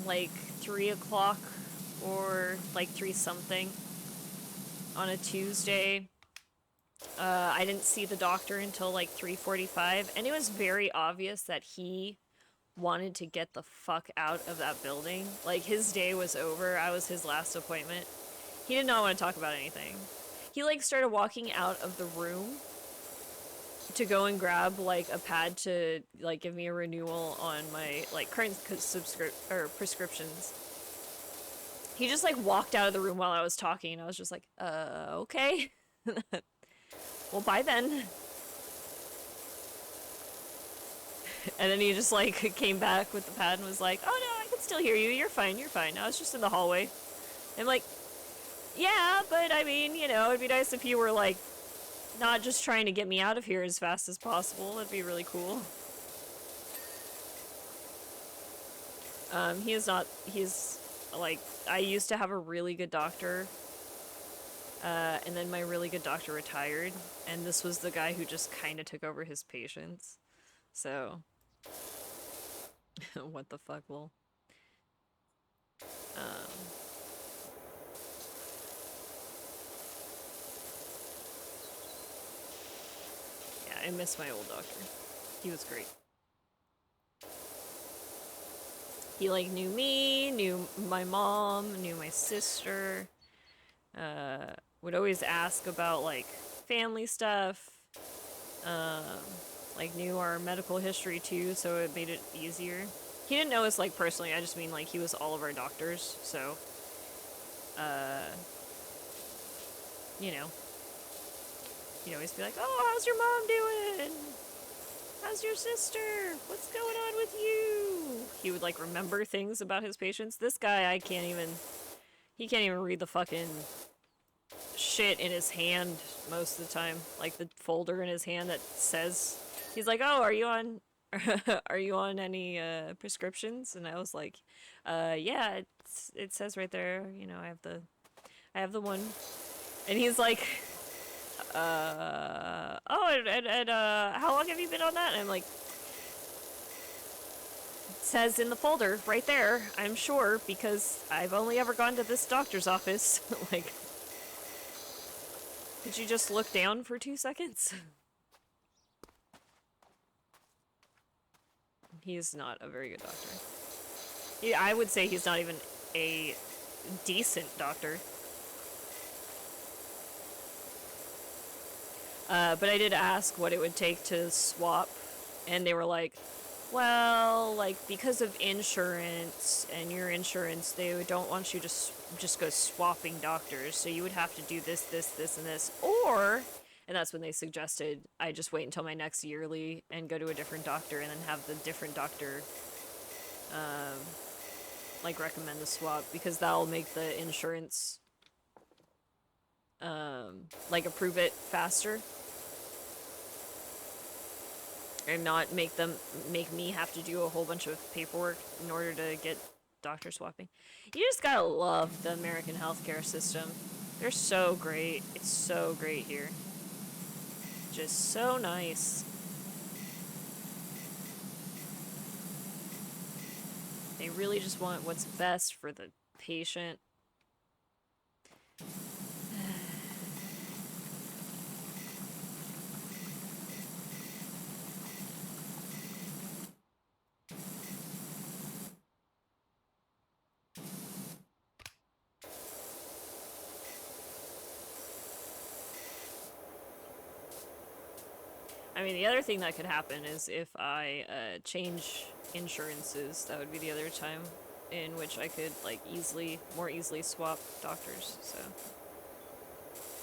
like, 3 o'clock, or, like, 3 something on a Tuesday. I didn't see the doctor until like 3:45, and it was very obvious that he wanted to get the fuck out of that building. Like, his day was over. I was his last appointment. He did not want to talk about anything. He, like, started walking out of the room to go and grab, like, a pad to, like, give me a renewal on my, like, current prescriptions. He just, like, walked out of the room while I was talking, and I was just like, okay. Well, bye then. And then he just, like, came back with the pad and was like, oh no, I can still hear you, you're fine, you're fine. I was just in the hallway. I'm like, yeah, but I mean, you know, it'd be nice if you were, like, not just trying to get me out of here as fast as possible. That'd be really cool. He's, like, I used to have a really good doctor. And then my really good doctor retired, and this was the guy who just kind of took over his patients. So, what the fuck, lol. Yeah, I miss my old doctor. He was great. He, like, knew me, knew my mom, knew my sister. Would always ask about, like, family stuff, like, knew our medical history too, so it made it easier. He didn't know us, like, personally, I just mean, like, he was all of our doctors, so, you know, he'd always be like, oh, how's your mom doing? How's your sister? What's going on with you? He would, like, remember things about his patients. This guy, he can't even read the fucking shit in his hand most of the time, like the folder in his hand that says, he's like, oh, are you on any prescriptions? And I was like, yeah, it says right there, you know, I have the one. And he's like, oh, and how long have you been on that? And I'm like, it says in the folder right there, I'm sure, because I've only ever gone to this doctor's office. Like, did you just look down for 2 seconds? He's not a very good doctor. I would say he's not even a decent doctor. But I did ask what it would take to swap, and they were like, well, like, because of insurance and your insurance, they don't want you to just go swapping doctors, so you would have to do this, this, this, and this, or, and that's when they suggested I just wait until my next yearly and go to a different doctor and then have the different doctor, like, recommend the swap, because that'll make the insurance, like, approve it faster. And not make me have to do a whole bunch of paperwork in order to get doctor swapping. You just gotta love the American healthcare system. They're so great. It's so great here. Just so nice. They really just want what's best for the patient. I mean, the other thing that could happen is if I change insurances, that would be the other time in which I could, like, more easily swap doctors, so.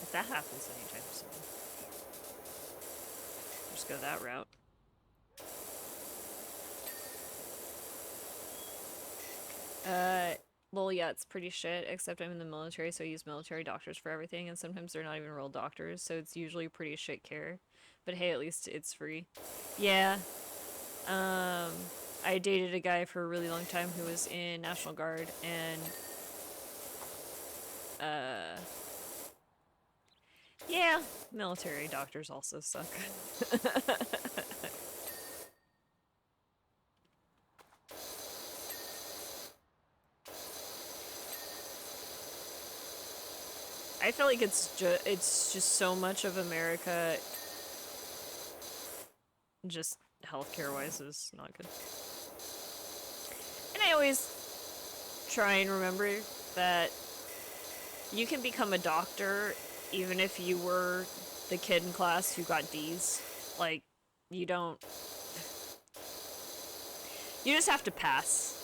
If that happens anytime soon. Just go that route. Well, yeah, it's pretty shit, except I'm in the military, so I use military doctors for everything, and sometimes they're not even real doctors, so it's usually pretty shit care. But hey, at least it's free. Yeah. I dated a guy for a really long time who was in National Guard, and, yeah, military doctors also suck. I feel like it's just so much of America, just healthcare-wise, is not good. And I always try and remember that you can become a doctor even if you were the kid in class who got D's. Like, you don't... You just have to pass.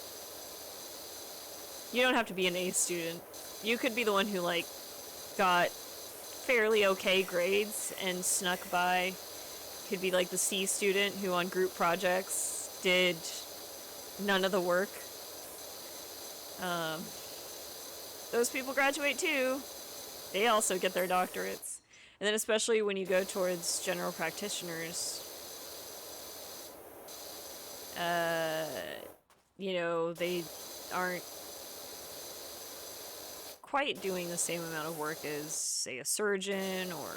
You don't have to be an A student. You could be the one who, like, got fairly okay grades and snuck by. Could be like the C student who on group projects did none of the work. Those people graduate too. They also get their doctorates. And then especially when you go towards general practitioners, you know, they aren't quite doing the same amount of work as, say, a surgeon or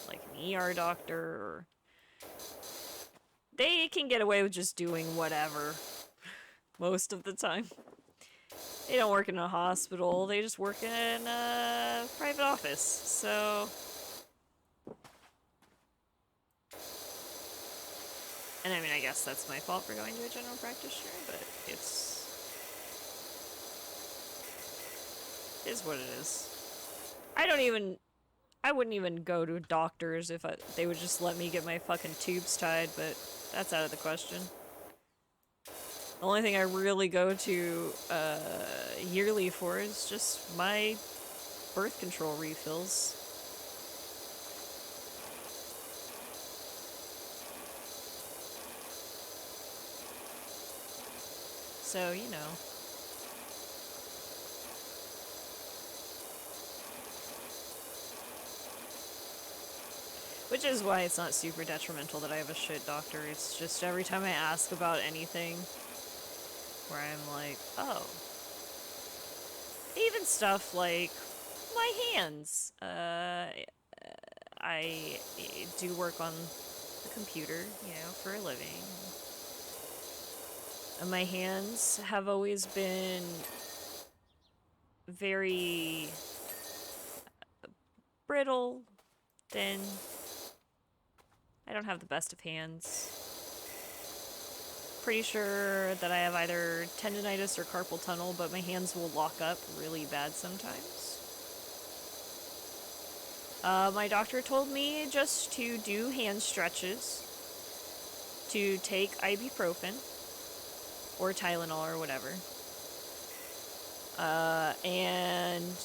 like an ER doctor, or they can get away with just doing whatever most of the time. They don't work in a hospital, they just work in a private office, so... And I mean, I guess that's my fault for going to a general practitioner, but it is what it is. I wouldn't even go to doctors if they would just let me get my fucking tubes tied, but that's out of the question. The only thing I really go to yearly for is just my birth control refills. So, you know. Which is why it's not super detrimental that I have a shit doctor. It's just every time I ask about anything where I'm like, oh. Even stuff like my hands. I do work on the computer, you know, for a living. And my hands have always been very brittle, thin. I don't have the best of hands. pretty sure that I have either tendonitis or carpal tunnel, but my hands will lock up really bad sometimes. My doctor told me just to do hand stretches, to take ibuprofen, or Tylenol or whatever. And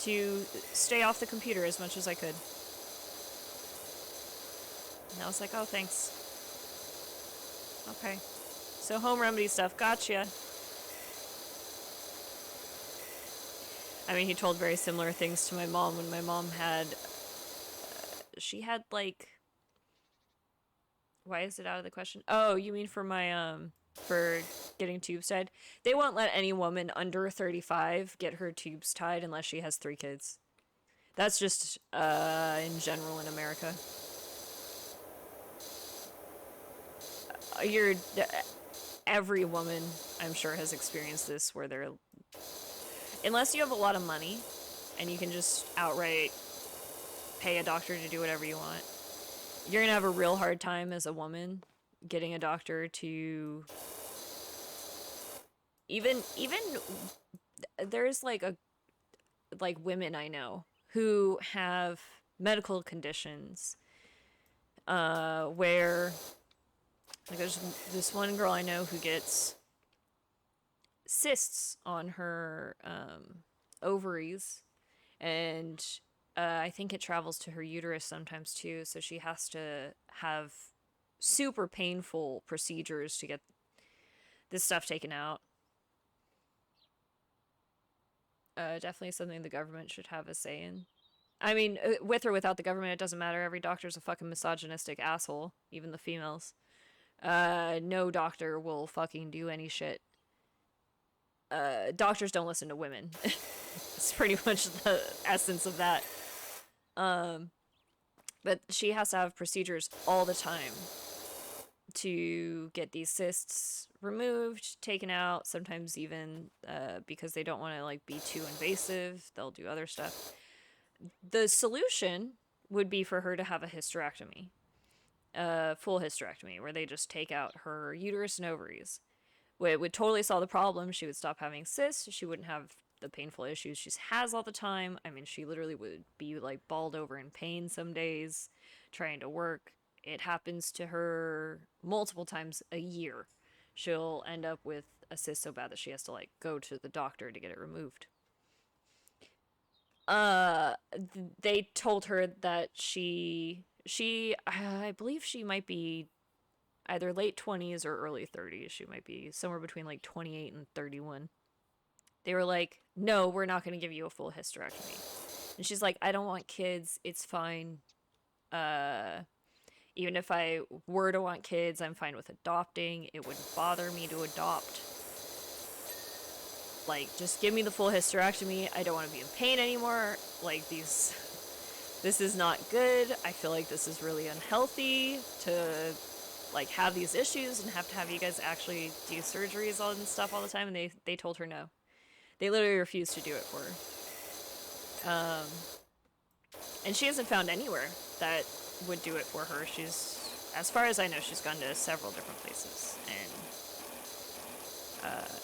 to stay off the computer as much as I could. And I was like, oh, thanks. Okay. So home remedy stuff, gotcha. I mean, he told very similar things to my mom when my mom had... she had, like... Why is it out of the question? Oh, you mean for my, for getting tubes tied? They won't let any woman under 35 get her tubes tied unless she has 3 kids. That's just, in general in America. Every woman, I'm sure, has experienced this, where they're... Unless you have a lot of money, and you can just outright pay a doctor to do whatever you want, you're gonna have a real hard time as a woman getting a doctor to... Even there's like women I know who have medical conditions, where, like, there's this one girl I know who gets cysts on her ovaries, and I think it travels to her uterus sometimes too, so she has to have super painful procedures to get this stuff taken out. Definitely something the government should have a say in. I mean, with or without the government, it doesn't matter. Every doctor's a fucking misogynistic asshole, even the females. No doctor will fucking do any shit. Doctors don't listen to women. It's pretty much the essence of that. But she has to have procedures all the time to get these cysts removed, taken out, sometimes even because they don't want to, like, be too invasive, they'll do other stuff. The solution would be for her to have a hysterectomy. Full hysterectomy, where they just take out her uterus and ovaries. It would totally solve the problem. She would stop having cysts. She wouldn't have the painful issues she has all the time. I mean, she literally would be, like, balled over in pain some days trying to work. It happens to her multiple times a year. She'll end up with a cyst so bad that she has to, like, go to the doctor to get it removed. They told her that I believe she might be either late 20s or early 30s. She might be somewhere between, like, 28 and 31. They were like, no, we're not going to give you a full hysterectomy. And she's like, I don't want kids. It's fine. Even if I were to want kids, I'm fine with adopting. It wouldn't bother me to adopt. Like, just give me the full hysterectomy. I don't want to be in pain anymore. Like, this is not good. I feel like this is really unhealthy to, like, have these issues and have to have you guys actually do surgeries and stuff all the time. And they told her no. They literally refused to do it for her. And she hasn't found anywhere that would do it for her. She's, as far as I know, she's gone to several different places, and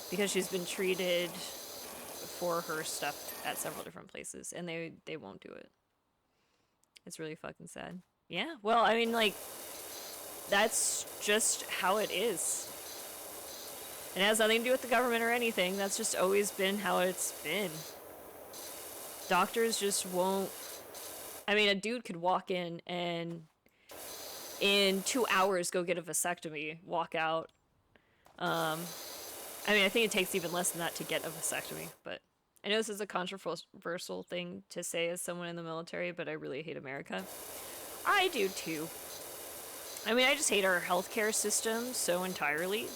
because she's been treated for her stuff at several different places, and they won't do it. It's really fucking sad. Yeah, well, I mean, like, that's just how it is. It has nothing to do with the government or anything. That's just always been how it's been. Doctors just won't... I mean, a dude could walk in and in 2 hours go get a vasectomy, walk out. I mean, I think it takes even less than that to get a vasectomy, but I know this is a controversial thing to say as someone in the military, but I really hate America. I do too. I mean, I just hate our healthcare system so entirely.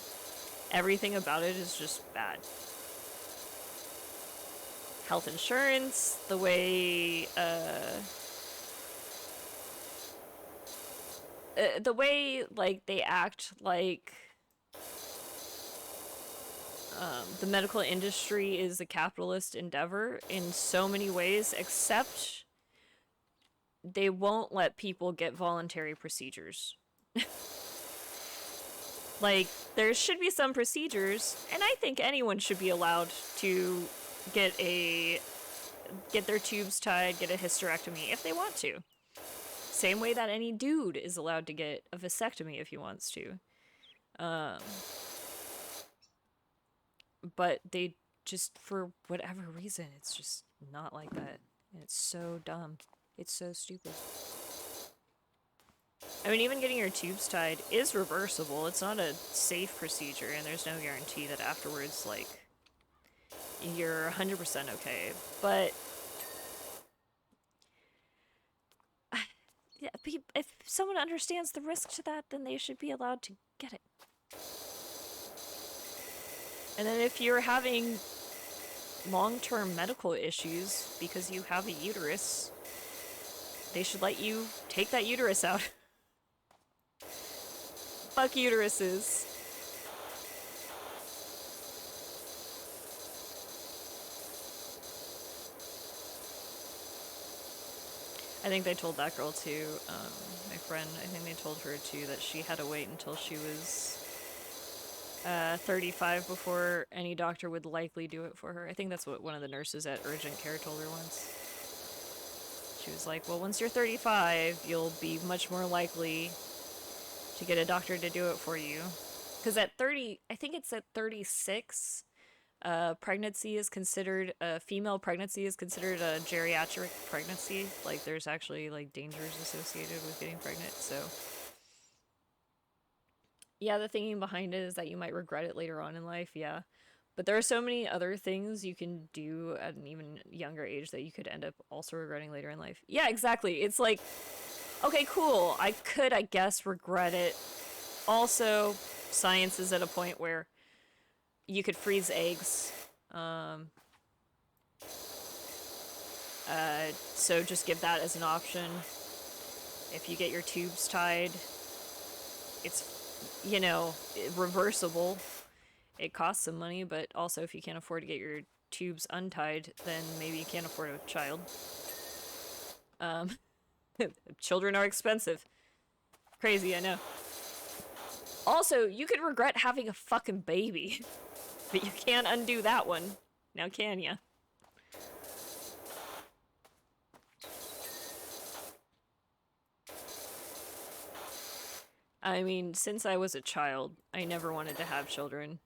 Everything about it is just bad. Health insurance, the way like they act like the medical industry is a capitalist endeavor in so many ways, except they won't let people get voluntary procedures. Like, there should be some procedures, and I think anyone should be allowed to get their tubes tied, get a hysterectomy if they want to. Same way that any dude is allowed to get a vasectomy if he wants to. But they just, for whatever reason, it's just not like that. And it's so dumb. It's so stupid. I mean, even getting your tubes tied is reversible. It's not a safe procedure, and there's no guarantee that afterwards, like, you're 100% okay. But yeah, if someone understands the risk to that, then they should be allowed to get it. And then if you're having long-term medical issues because you have a uterus, they should let you take that uterus out. Fuck uteruses. I think they told that girl too, my friend, I think they told her too that she had to wait until she was 35 before any doctor would likely do it for her. I think that's what one of the nurses at urgent care told her once. She was like, well, once you're 35, you'll be much more likely to get a doctor to do it for you. Because at 30, I think it's at 36, pregnancy is considered, female pregnancy is considered a geriatric pregnancy. Like, there's actually, like, dangers associated with getting pregnant, so. Yeah, the thinking behind it is that you might regret it later on in life, yeah. But there are so many other things you can do at an even younger age that you could end up also regretting later in life. Yeah, exactly. It's like, okay, cool. I could, I guess, regret it. Also, science is at a point where you could freeze eggs. So just give that as an option. If you get your tubes tied, it's, you know, reversible. It costs some money, but also if you can't afford to get your tubes untied, then maybe you can't afford a child. Children are expensive. Crazy, I know. Also, you could regret having a fucking baby, but you can't undo that one. Now can ya? I mean, since I was a child, I never wanted to have children.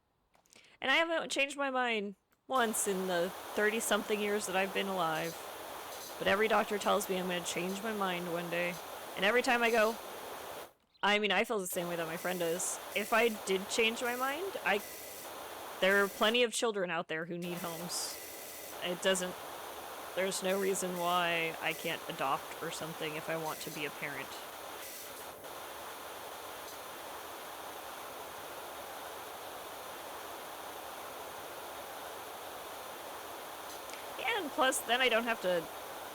And I haven't changed my mind once in the 30-something years that I've been alive. But every doctor tells me I'm going to change my mind one day. And every time I go, I mean, I feel the same way that my friend does. If I did change my mind, there are plenty of children out there who need homes. There's no reason why I can't adopt or something if I want to be a parent. And plus, then I don't have to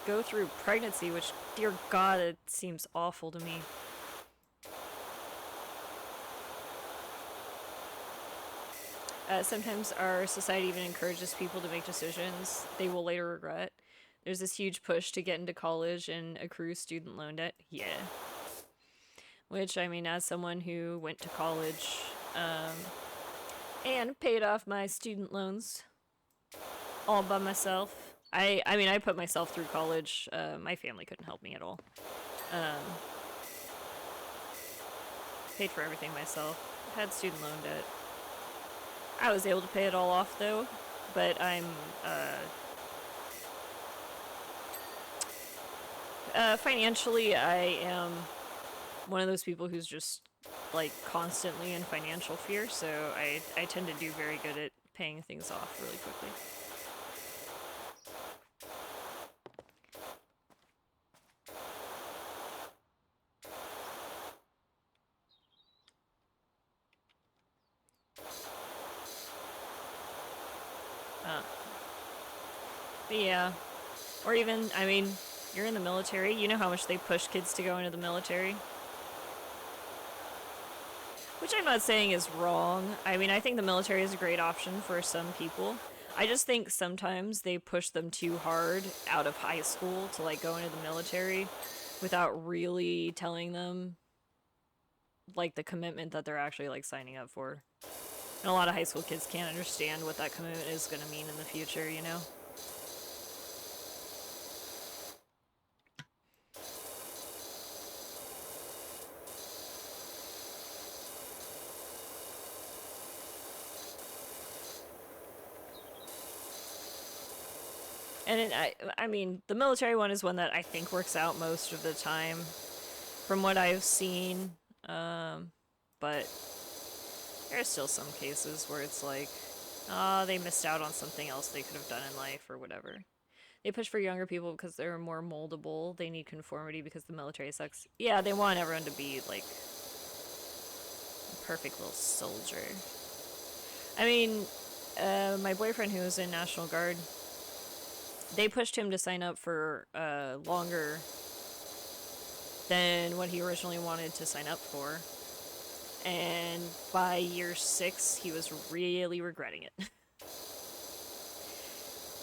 go through pregnancy, which, dear God, it seems awful to me. Sometimes our society even encourages people to make decisions they will later regret. There's this huge push to get into college and accrue student loan debt. Yeah. Which, I mean, as someone who went to college and paid off my student loans all by myself. I mean, I put myself through college. My family couldn't help me at all. Paid for everything myself. Had student loan debt. I was able to pay it all off, though. But I'm, financially, I am one of those people who's just, like, constantly in financial fear. So I tend to do very good at paying things off really quickly. Yeah. Or even, I mean, you're in the military. You know how much they push kids to go into the military. Which I'm not saying is wrong. I mean, I think the military is a great option for some people. I just think sometimes they push them too hard out of high school to, like, go into the military without really telling them like the commitment that they're actually like signing up for. And a lot of high school kids can't understand what that commitment is going to mean in the future, you know? And I mean, the military one is one that I think works out most of the time, from what I've seen. But there are still some cases where it's like, they missed out on something else they could have done in life or whatever. They push for younger people because they're more moldable. They need conformity because the military sucks. Yeah, they want everyone to be like a perfect little soldier. I mean, my boyfriend who was in National Guard, they pushed him to sign up for longer than what he originally wanted to sign up for. And by year 6, he was really regretting it.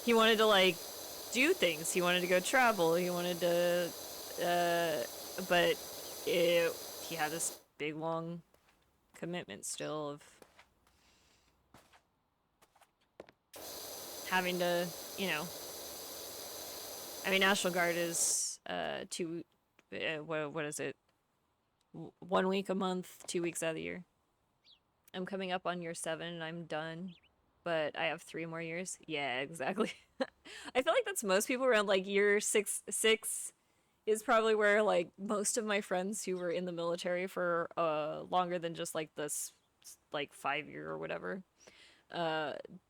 He wanted to, like, do things. He wanted to go travel. He wanted to, but he had this big, long commitment still of having to, you know, I mean, National Guard is, what is it? 1 week a month, 2 weeks out of the year. I'm coming up on year 7 and I'm done, but I have 3 more years. Yeah, exactly. I feel like that's most people around like year 6 is probably where like most of my friends who were in the military for longer than just like this like 5 year or whatever.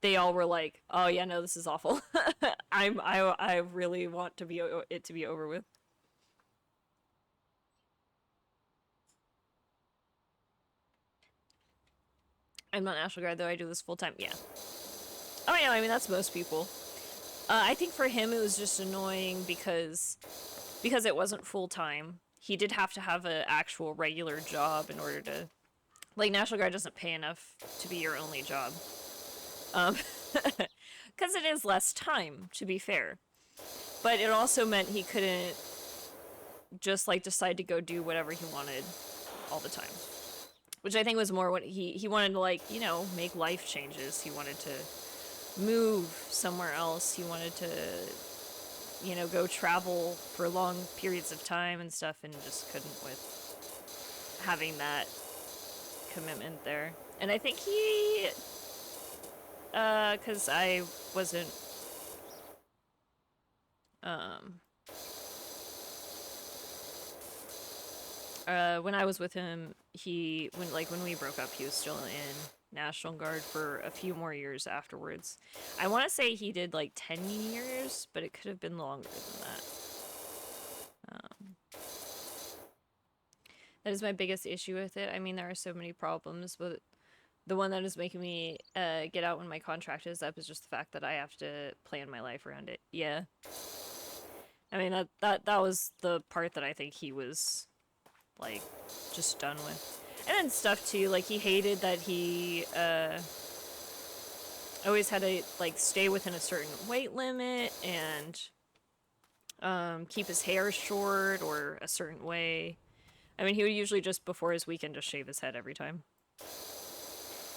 They all were like, "Oh yeah, no, this is awful." I really want to be it to be over with. I'm not National Guard though. I do this full time. Yeah. Oh yeah, I mean that's most people. I think for him it was just annoying because it wasn't full time. He did have to have an actual regular job in order to, like, National Guard doesn't pay enough to be your only job. Because it is less time, to be fair. But it also meant he couldn't just like decide to go do whatever he wanted all the time. Which I think was more what he wanted to, like, you know, make life changes. He wanted to move somewhere else. He wanted to, you know, go travel for long periods of time and stuff, and just couldn't with having that commitment there. And I think he, because I wasn't, when I was with him, when we broke up, he was still in National Guard for a few more years afterwards. I want to say he did like 10 years, but it could have been longer than that. That is my biggest issue with it. I mean, there are so many problems, but the one that is making me get out when my contract is up is just the fact that I have to plan my life around it. Yeah. I mean, that was the part that I think he was, like, just done with. And then stuff too, like, he hated that he always had to, like, stay within a certain weight limit and keep his hair short or a certain way. I mean, he would usually just, before his weekend, just shave his head every time.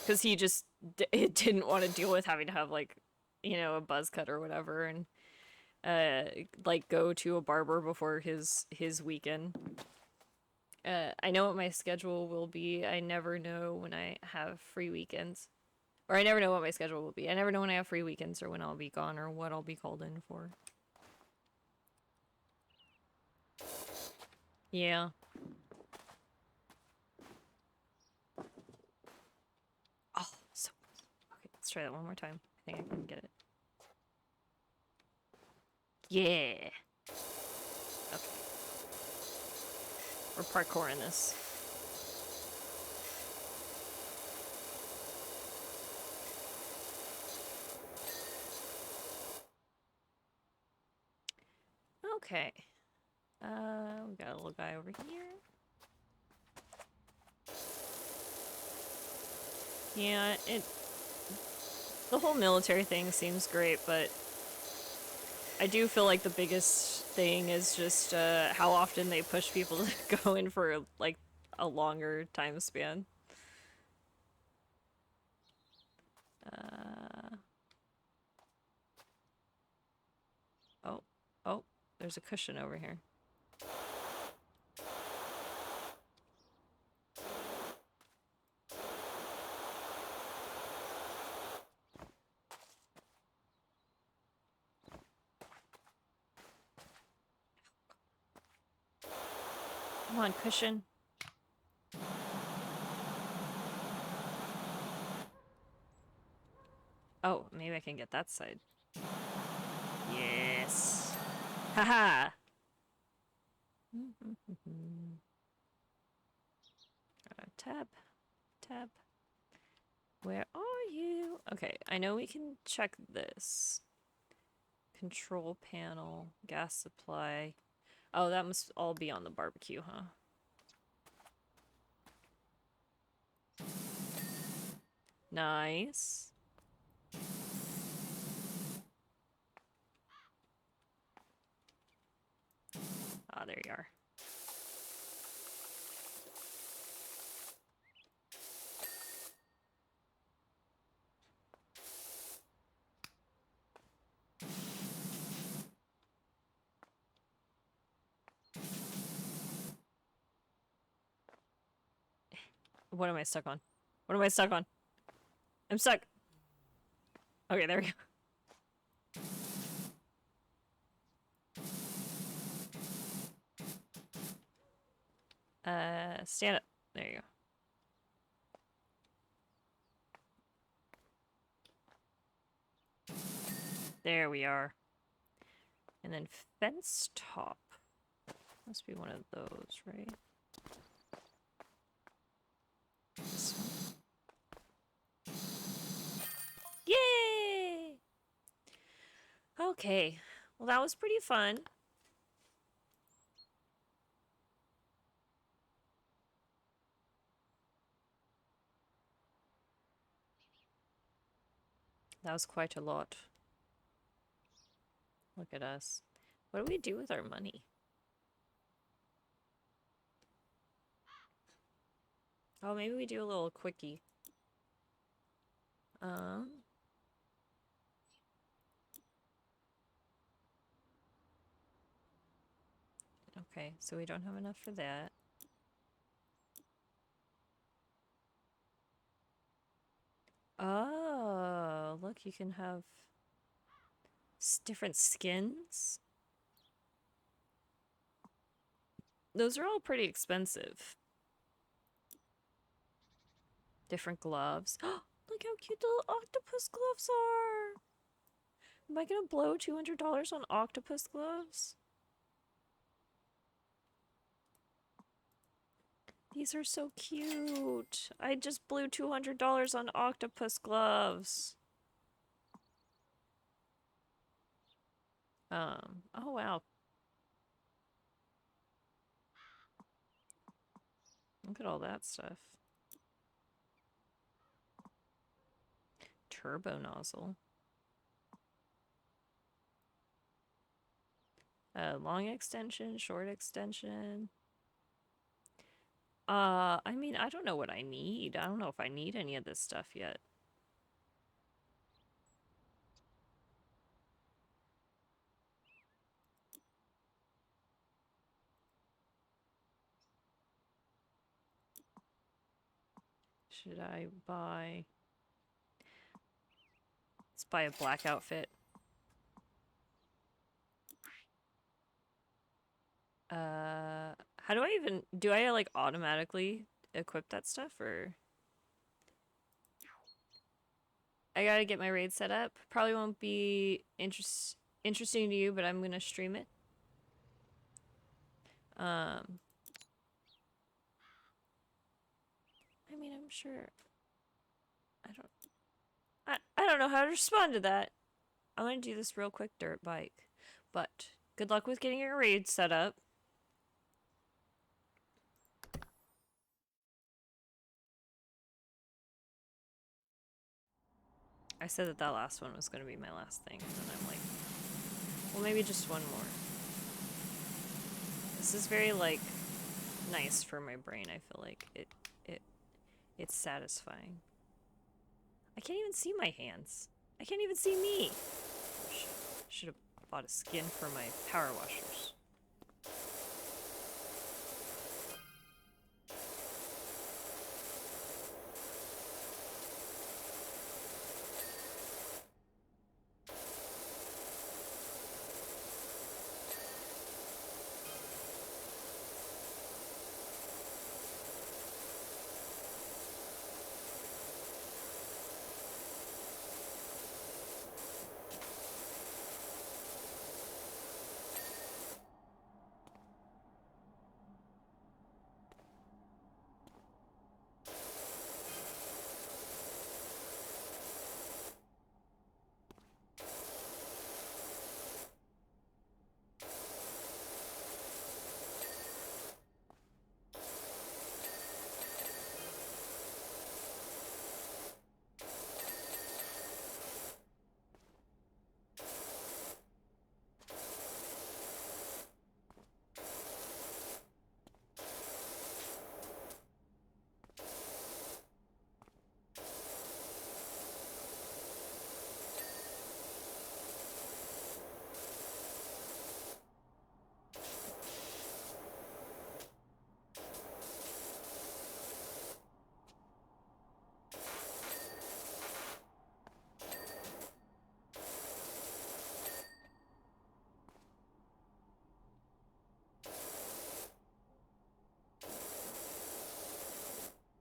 Because he just didn't want to deal with having to have, like, you know, a buzz cut or whatever, and like, go to a barber before his weekend. I know what my schedule will be. I never know when I have free weekends. Or I never know what my schedule will be. I never know when I have free weekends or when I'll be gone or what I'll be called in for. Yeah. Oh, so... Okay, let's try that one more time. I think I can get it. Yeah! Okay. We're parkouring this. Okay. We got a little guy over here. Yeah, the whole military thing seems great, but I do feel like the biggest thing is just how often they push people to go in for, like, a longer time span. Oh, oh, there's a cushion over here. Come on, cushion. Oh, maybe I can get that side. Yes. Haha. Tab. Tab. Where are you? Okay, I know we can check this. Control panel, gas supply. Oh, that must all be on the barbecue, huh? Nice. Ah, there you are. What am I stuck on? What am I stuck on? I'm stuck. Okay, there we go. Stand up. There you go. There we are. And then fence top. Must be one of those, right? This one. Yay! Okay. Well, that was pretty fun. That was quite a lot. Look at us. What do we do with our money? Oh, maybe we do a little quickie. Okay, so we don't have enough for that. Oh, look, you can have different skins. Those are all pretty expensive. Different gloves. Look how cute the octopus gloves are. Am I gonna blow $200 on octopus gloves? These are so cute. I just blew $200 on octopus gloves. Oh wow. Look at all that stuff. Turbo nozzle. Long extension, short extension. I mean, I don't know what I need. I don't know if I need any of this stuff yet. Should I buy... Let's buy a black outfit. How do I even... Do I, like, automatically equip that stuff, or... I gotta get my raid set up. Probably won't be interesting to you, but I'm gonna stream it. I mean, I'm sure... I don't know how to respond to that. I'm gonna do this real quick dirt bike. But good luck with getting your raid set up. I said that last one was gonna be my last thing, and then I'm like, well, maybe just one more. This is very, like, nice for my brain. I feel like it's satisfying. I can't even see my hands. I can't even see me. Oh shit. Should have bought a skin for my power washers.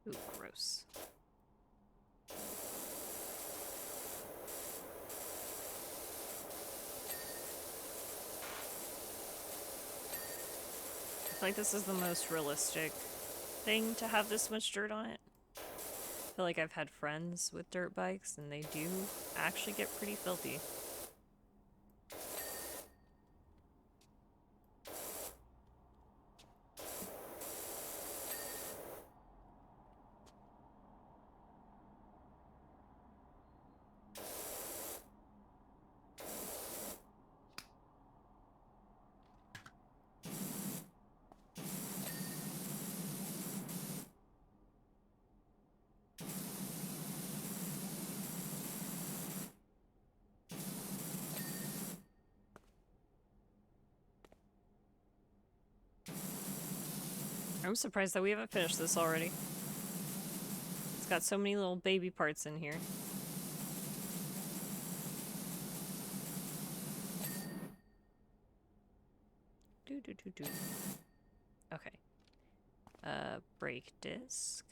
Ooh, gross. I feel like this is the most realistic thing to have this much dirt on it. I feel like I've had friends with dirt bikes and they do actually get pretty filthy. I'm surprised that we haven't finished this already. It's got so many little baby parts in here. Do. Okay. Brake disc.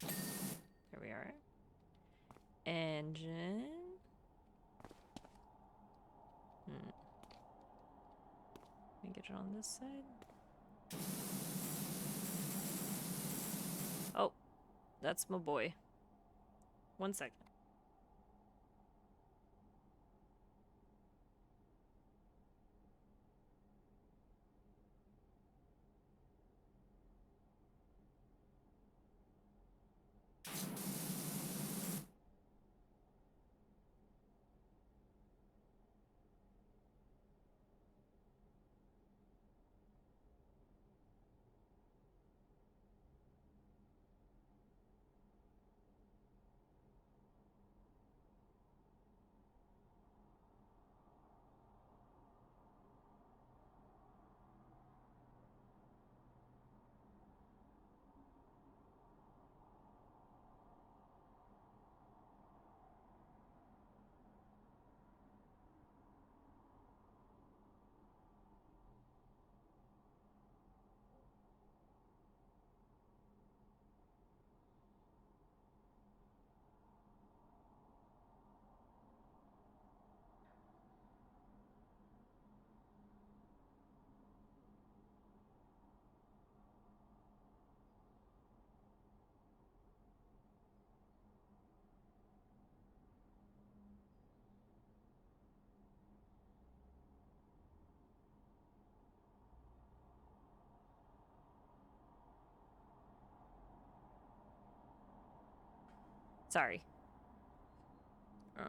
There we are. Engine. Let me get it on this side. Oh, that's my boy. 1 second. Sorry. Oh,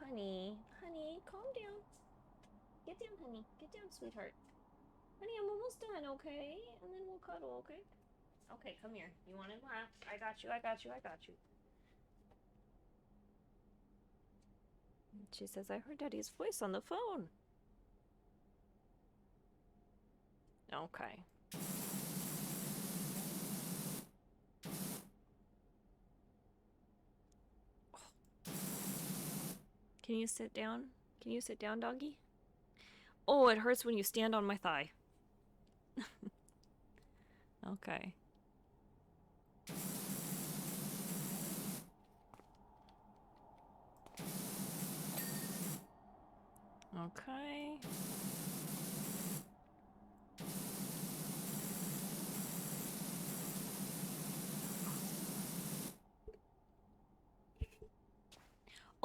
honey. Honey, calm down. Get down, honey. Get down, sweetheart. Honey, I'm almost done, okay? And then we'll cuddle, okay? Okay, come here. You want to laugh? I got you, I got you, I got you. She says, I heard Daddy's voice on the phone. Okay. Can you sit down? Can you sit down, doggy? Oh, it hurts when you stand on my thigh. Okay. Okay.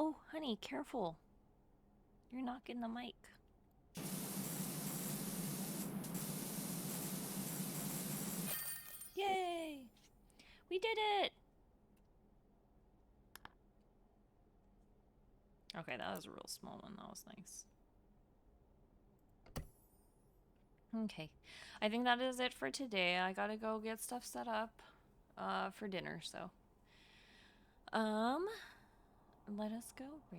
Oh, honey, careful. You're knocking the mic. Yay! We did it! Okay, that was a real small one. That was nice. Okay. I think that is it for today. I gotta go get stuff set up for dinner, so. Let us go, Ray.